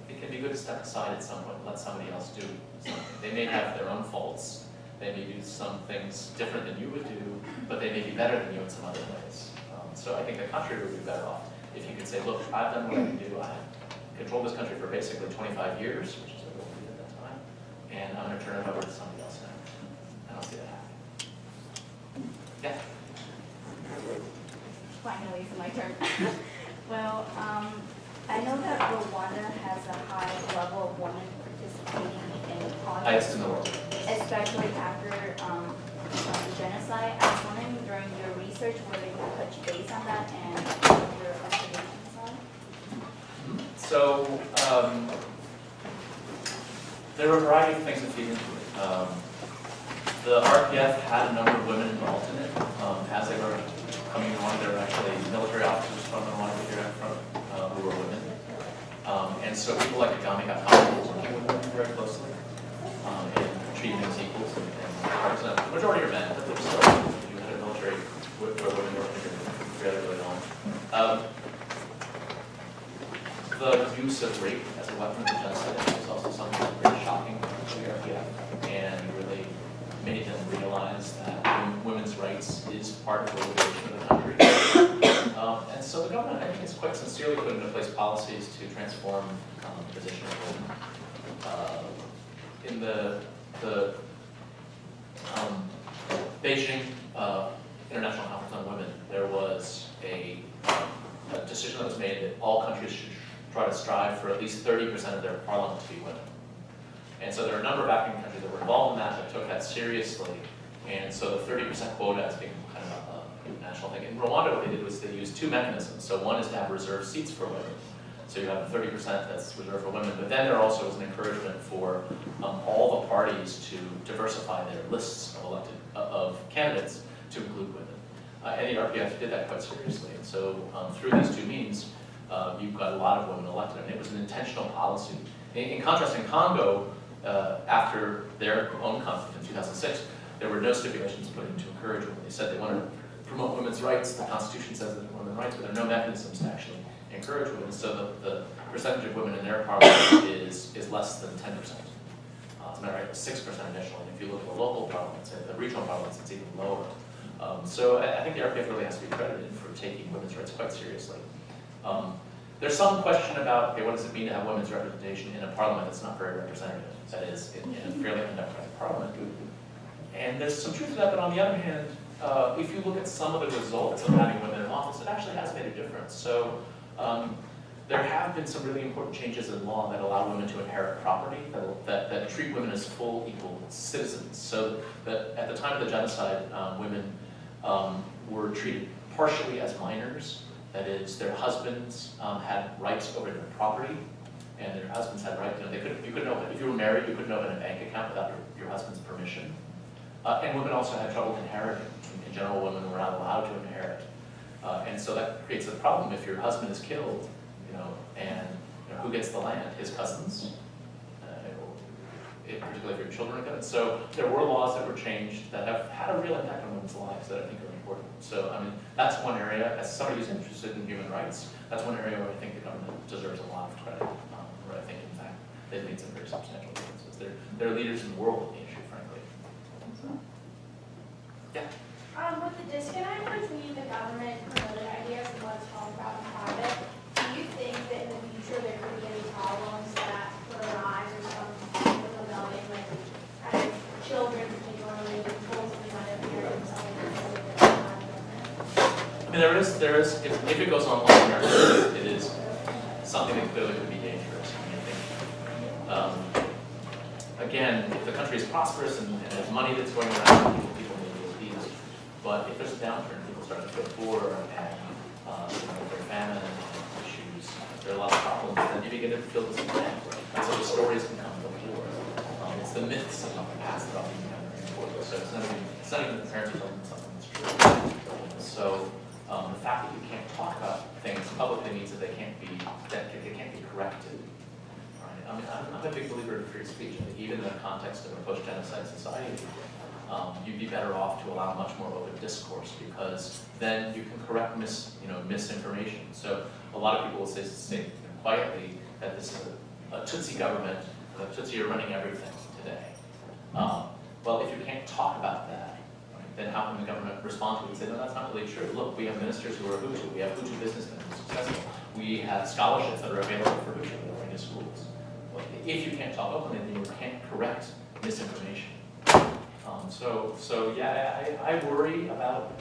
it can be good to step aside at some point and let somebody else do something. They may have their own faults. They may do some things different than you would do, but they may be better than you in some other ways. So I think the country would be better off if you could say, look, I've done what I can do. I controlled this country for basically 25 years, which is what we did at that time, and I'm going to turn it over to somebody else now. I don't see that happening. Yeah? Finally, it's my turn. Well, I know that Rwanda has a high level of women participating in politics. Highest in the world. Especially after the genocide. I was wondering during your research whether you touch base on that and what your observations are. So there were a variety of things that feed into it. The RPF had a number of women involved in it. As they were coming to Rwanda, there were actually military officers from Rwanda who were women. And so people like Kagame got comfortable working with women very closely and treating them as equals. And the majority are men, but there's still, you had a military where women were really, really long. The use of rape as a weapon of genocide is also something that's very shocking to the RPF and really made them realize that women's rights is part of the liberation of the country. And so the government, I think, has quite sincerely put into place policies to transform the position of women. In the Beijing International Conference on Women, there was a decision that was made that all countries should try to strive for at least 30% of their parliament to be women. And so there are a number of African countries that were involved in that took that seriously. And so the 30% quota has become kind of a national thing. In Rwanda, what they did was they used two mechanisms. So one is to have reserved seats for women. So you have 30% that's reserved for women, but then there also was an encouragement for all the parties to diversify their lists of candidates to include women. And the RPF did that quite seriously. And so through these two means, you've got a lot of women elected, and it was an intentional policy. In contrast, in Congo, after their own conflict in 2006, there were no stipulations put in to encourage women. They said they wanted to promote women's rights. The Constitution says that they're women's rights, but there are no mechanisms to actually encourage women. So the percentage of women in their parliament is less than 10%. As a matter of fact, it was 6% initially. And if you look at the local parliaments, the regional parliaments, it's even lower. So I think the RPF really has to be credited for taking women's rights quite seriously. There's some question about, okay, what does it mean to have women's representation in a parliament that's not very representative? That is, in a fairly undemocratic parliament. And there's some truth to that, but on the other hand, if you look at some of the results of having women in office, it actually has made a difference. So there have been some really important changes in law that allow women to inherit property, that treat women as full, equal citizens. So that at the time of the genocide, women were treated partially as minors. That is, their husbands had rights over their property, and their husbands had rights. You couldn't open, if you were married, you couldn't open a bank account without your husband's permission. And women also had trouble inheriting. In general, women were not allowed to inherit. And so that creates a problem if your husband is killed, and who gets the land? His cousins, particularly if your children are killed. So there were laws that were changed that have had a real impact on women's lives that I think are important. So I mean, that's one area, as somebody who's interested in human rights, that's one area where I think the government deserves a lot of credit. Where I think, in fact, they've made some very substantial differences. They're leaders in the world on the issue, frankly. So, yeah. With the disconnect between the government promoted ideas and what's talked about in private, do you think that in the future there could be any problems that could arise or some rebellion, like kind of children particularly told to kind of hear themselves in the I mean, there is, if it goes on long term, it is something that clearly could be dangerous. I mean, I think, again, if the country is prosperous and there's money that's going around, people may be appeased. But if there's a downturn, people start to feel poor, and there are famine issues, there are a lot of problems, then you begin to feel discontent. And so the stories can come to the fore. It's the myths that come to pass that often become very important. So it's not even the parents are telling them something that's true. So the fact that you can't talk about things publicly means that they can't be corrected. Right? I mean, I'm a big believer in free speech. I think even in the context of a post-genocide society, you'd be better off to allow much more open discourse, because then you can correct misinformation. So a lot of people will say quietly that this is a Tutsi government, the Tutsi are running everything today. Well, if you can't talk about that, right, then how can the government respond to it and say, no, that's not really true. Look, we have ministers who are Hutu, we have Hutu businessmen who are successful, we have scholarships that are available for Hutu going to schools. Well, if you can't talk openly, then you can't correct misinformation. So yeah, I worry about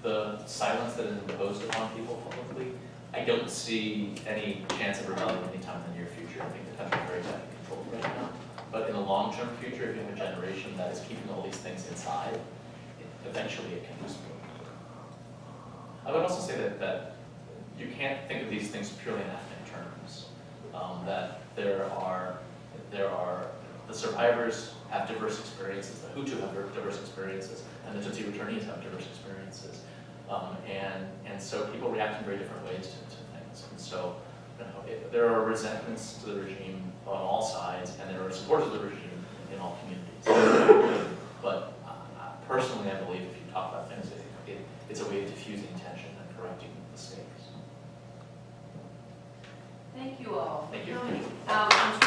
the silence that is imposed upon people publicly. I don't see any chance of rebellion anytime in the near future. I think the country is very tightly controlled right now. But in the long-term future, if you have a generation that is keeping all these things inside, eventually it can explode. I would also say that you can't think of these things purely in ethnic terms. That there are the survivors have diverse experiences, the Hutu have diverse experiences, and the Tutsi returnees have diverse experiences. And so people react in very different ways to things. And so there are resentments to the regime on all sides, and there are supporters of the regime in all communities. But personally, I believe if you talk about things, it's a way of diffusing tension and correcting mistakes. Thank you all. Thank you. I'm